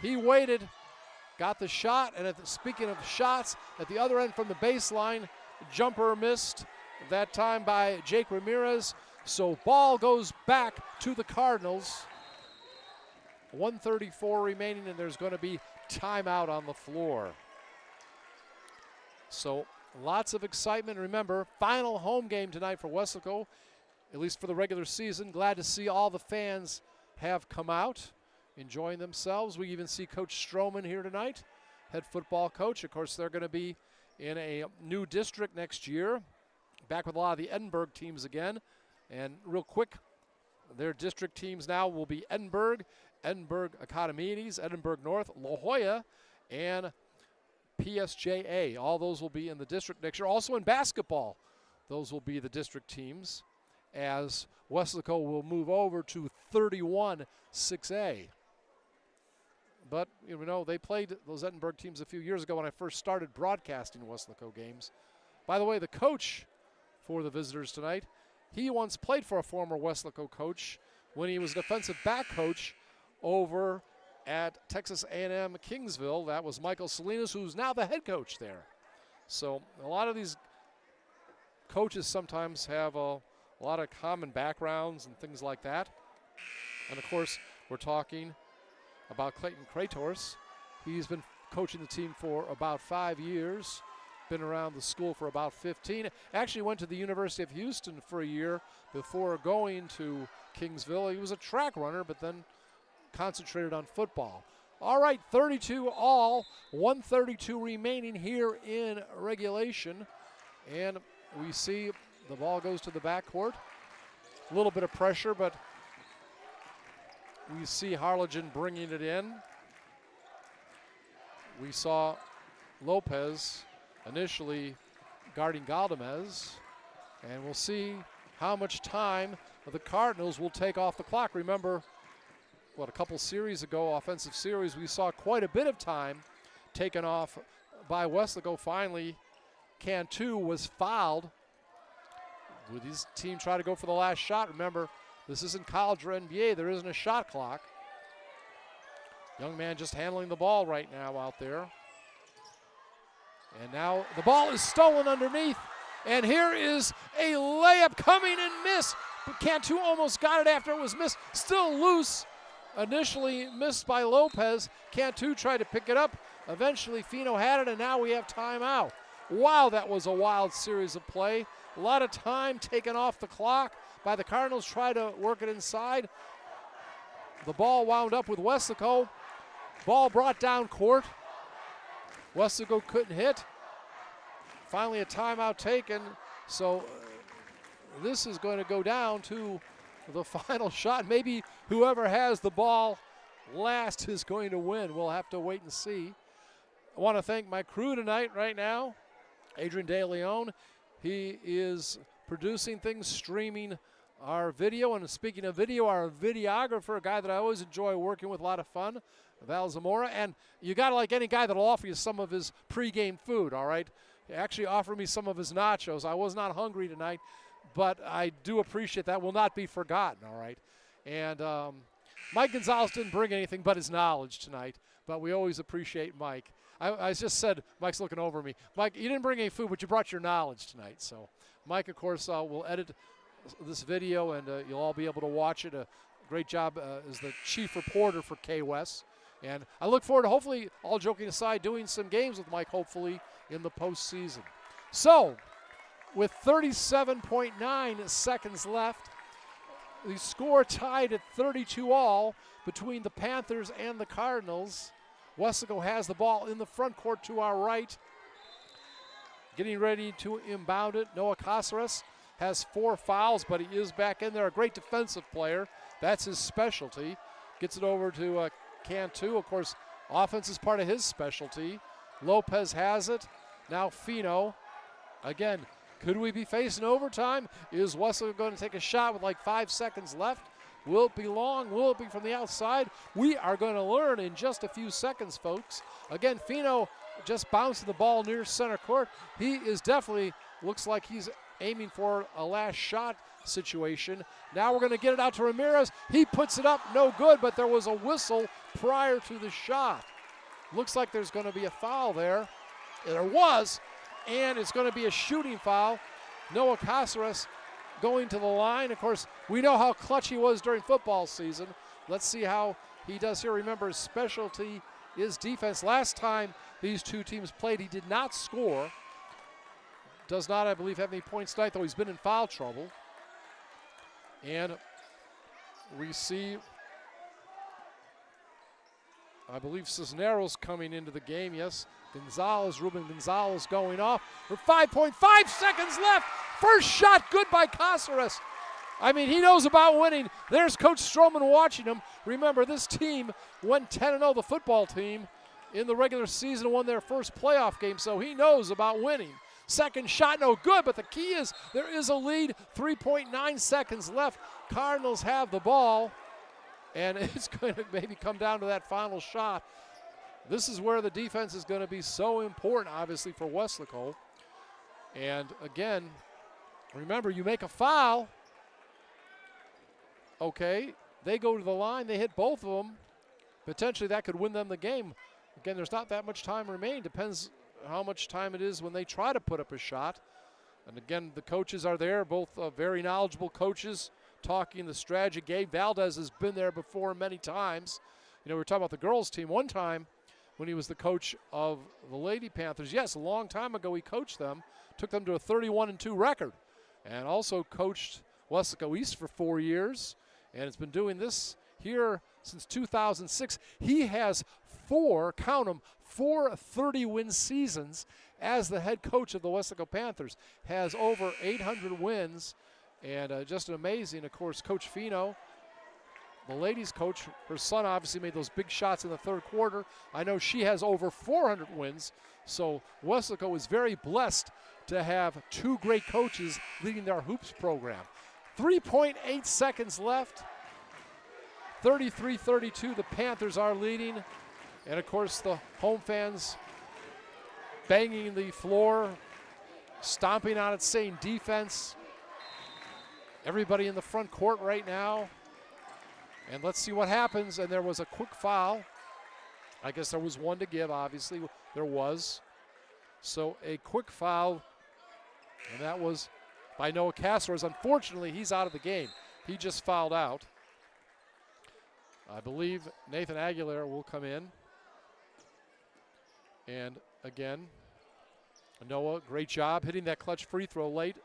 He waited, got the shot, and speaking of shots, at the other end from the baseline, jumper missed that time by Jake Ramirez. So ball goes back to the Cardinals. 1:34 remaining, and there's going to be timeout on the floor. So lots of excitement. Remember, final home game tonight for Weslaco, at least for the regular season. Glad to see all the fans have come out, enjoying themselves. We even see Coach Stroman here tonight, head football coach. Of course, they're going to be in a new district next year, back with a lot of the Edinburgh teams again. And real quick, their district teams now will be Edinburgh Academies, Edinburgh North, La Jolla, and PSJA. All those will be in the district next year. Also in basketball, those will be the district teams, as Weslaco will move over to 31 6A. But, you know, they played those Edinburgh teams a few years ago when I first started broadcasting Weslaco games. By the way, the coach for the visitors tonight, he once played for a former Weslaco coach when he was defensive back coach over at Texas A&M Kingsville. That was Michael Salinas, who's now the head coach there. So a lot of these coaches sometimes have a lot of common backgrounds and things like that. And, of course, we're talking about Clayton Kratos. He's been coaching the team for about 5 years, been around the school for about 15. Actually went to the University of Houston for a year before going to Kingsville. He was a track runner, but then concentrated on football. All right, 32 all, 132 remaining here in regulation. And we see the ball goes to the backcourt. A little bit of pressure, but we see Harlingen bringing it in. We saw Lopez initially guarding Galdamez, and we'll see how much time the Cardinals will take off the clock. Remember, a couple series ago, offensive series, we saw quite a bit of time taken off by Weslaco. Finally, Cantu was fouled. Would his team try to go for the last shot? Remember, this isn't college or NBA. There isn't a shot clock. Young man just handling the ball right now out there. And now the ball is stolen underneath. And here is a layup coming and miss. But Cantu almost got it after it was missed. Still loose. Initially missed by Lopez. Cantu tried to pick it up. Eventually Fino had it, and now we have timeout. Wow, that was a wild series of play. A lot of time taken off the clock by the Cardinals. Try to work it inside. The ball wound up with Weslaco. Ball brought down court. Weslaco couldn't hit. Finally a timeout taken. So this is going to go down to the final shot. Maybe whoever has the ball last is going to win. We'll have to wait and see. I want to thank my crew tonight right now. Adrian De Leon. He is producing things, streaming our video. And speaking of video, our videographer, a guy that I always enjoy working with, a lot of fun, Val Zamora. And you got to like any guy that'll offer you some of his pregame food, all right? He actually offered me some of his nachos. I was not hungry tonight, but I do appreciate that. Will not be forgotten, all right? And Mike Gonzalez didn't bring anything but his knowledge tonight, but we always appreciate Mike. I just said, Mike's looking over me. Mike, you didn't bring any food, but you brought your knowledge tonight. So Mike, of course, will edit this video, and you'll all be able to watch it. A great job as the chief reporter for KWES. And I look forward to, hopefully, all joking aside, doing some games with Mike, hopefully, in the postseason. So, with 37.9 seconds left, the score tied at 32 all between the Panthers and the Cardinals. Weslaco has the ball in the front court to our right. Getting ready to inbound it. Noah Caceres has 4 fouls, but he is back in there. A great defensive player. That's his specialty. Gets it over to Cantu. Of course, offense is part of his specialty. Lopez has it. Now Fino. Again, could we be facing overtime? Is Weslaco going to take a shot with like 5 seconds left? Will it be long? Will it be from the outside? We are going to learn in just a few seconds, folks. Again, Fino just bouncing the ball near center court. He is definitely, looks like he's aiming for a last shot situation. Now we're going to get it out to Ramirez. He puts it up, no good, but there was a whistle prior to the shot. Looks like there's going to be a foul there. There was, and it's going to be a shooting foul. Noah Caceres going to the line. Of course, we know how clutch he was during football season. Let's see how he does here. Remember, his specialty is defense. Last time these two teams played, he did not score. Does not, I believe, have any points tonight, though he's been in foul trouble. And we see, I believe, Cisneros coming into the game. Yes, Gonzalez, Ruben Gonzalez going off. With 5.5 seconds left. First shot, good by Caceres. I mean, he knows about winning. There's Coach Stroman watching him. Remember, this team went 10-0, the football team, in the regular season, won their first playoff game, so he knows about winning. Second shot, no good, but the key is there is a lead, 3.9 seconds left. Cardinals have the ball, and it's going to maybe come down to that final shot. This is where the defense is going to be so important, obviously, for Weslaco. And again, remember, you make a foul. Okay, they go to the line. They hit both of them. potentially that could win them the game. Again, there's not that much time remaining. Depends how much time it is when they try to put up a shot. And again, the coaches are there, both very knowledgeable coaches talking the strategy. Gabe Valdez has been there before many times. You know, we were talking about the girls team one time when he was the coach of the Lady Panthers. Yes, a long time ago he coached them, took them to a 31-2 record, and also coached Weslaco East for 4 years, and has been doing this here since 2006. He has four 30-win seasons as the head coach of the Weslaco Panthers, has over 800 wins, and just an amazing, of course, Coach Fino, the ladies coach, her son obviously made those big shots in the third quarter. I know she has over 400 wins, so Weslaco is very blessed to have two great coaches leading their hoops program. 3.8 seconds left. 33-32, the Panthers are leading. And of course the home fans banging the floor, stomping on it, saying defense. Everybody in the front court right now. And let's see what happens. And there was a quick foul. I guess there was one to give, obviously. There was. So a quick foul. And that was by Noah Caceres. Unfortunately, he's out of the game. He just fouled out. I believe Nathan Aguilar will come in. And again, Noah, great job hitting that clutch free throw late.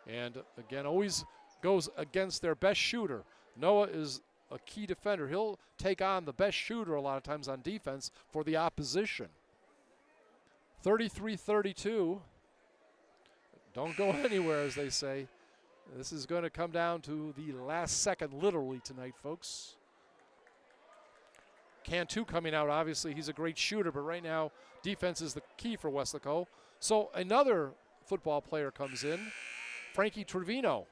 And again, always goes against their best shooter. Noah is a key defender. He'll take on the best shooter a lot of times on defense for the opposition. 33-32. Don't go anywhere, as they say. This is going to come down to the last second, literally, tonight, folks. Cantu coming out, obviously, he's a great shooter, but right now, defense is the key for Weslaco. So another football player comes in, Frankie Trevino.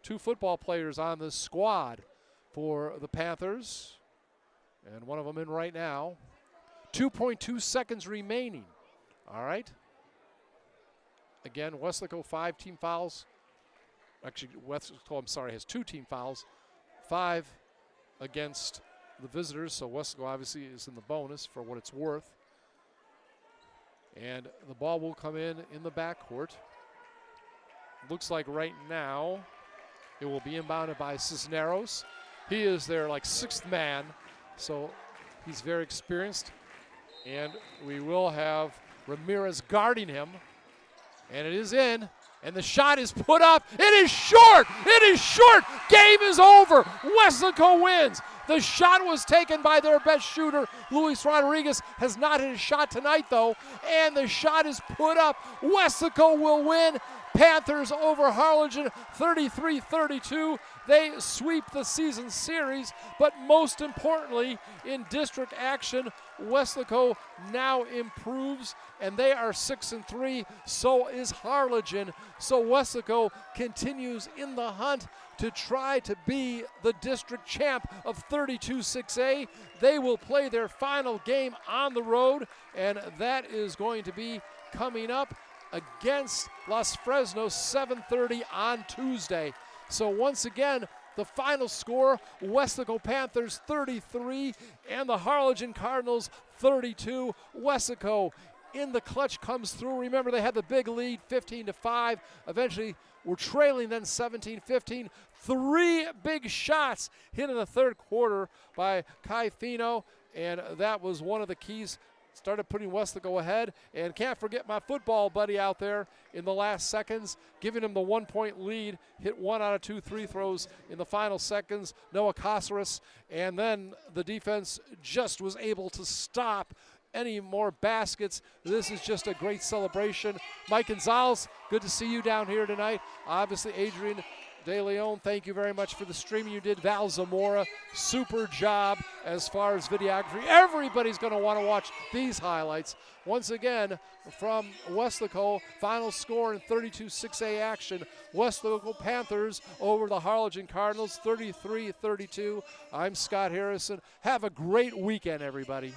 Two football players on the squad for the Panthers, and one of them in right now. 2.2 seconds remaining. All right. Again, Weslaco 5 team fouls. Actually, Weslaco, I'm sorry, has 2 team fouls. 5 against the visitors, so Weslaco obviously is in the bonus for what it's worth. And the ball will come in the backcourt. Looks like right now it will be inbounded by Cisneros. He is their like 6th man, so he's very experienced. And we will have Ramirez guarding him. And it is in. And the shot is put up. It is short. It is short. Game is over. Weslaco wins. The shot was taken by their best shooter. Luis Rodriguez has not hit a shot tonight, though. And the shot is put up. Weslaco will win. Panthers over Harlingen 33-32. They sweep the season series, but most importantly, in district action, Weslaco now improves, and they are 6-3. So is Harlingen. So Weslaco continues in the hunt to try to be the district champ of 32-6A. They will play their final game on the road, and that is going to be coming up against Los Fresnos, 7:30 on Tuesday. So once again, the final score, Weslaco Panthers 33 and the Harlingen Cardinals 32. Weslaco in the clutch comes through. Remember, they had the big lead, 15-5. Eventually, were trailing then 17-15. 3 big shots hit in the third quarter by Kai Fino, and that was one of the keys. Started putting Weslaco ahead, and can't forget my football buddy out there in the last seconds, giving him the 1-point lead, hit 1 out of 2 free throws in the final seconds, Noah Caceres, and then the defense just was able to stop any more baskets. This is just a great celebration. Mike Gonzalez, good to see you down here tonight. Obviously, Adrian De Leon, thank you very much for the streaming you did. Val Zamora, super job as far as videography. Everybody's going to want to watch these highlights. Once again, from Weslaco, final score in 32-6A action. Weslaco Panthers over the Harlingen Cardinals, 33-32. I'm Scott Harrison. Have a great weekend, everybody.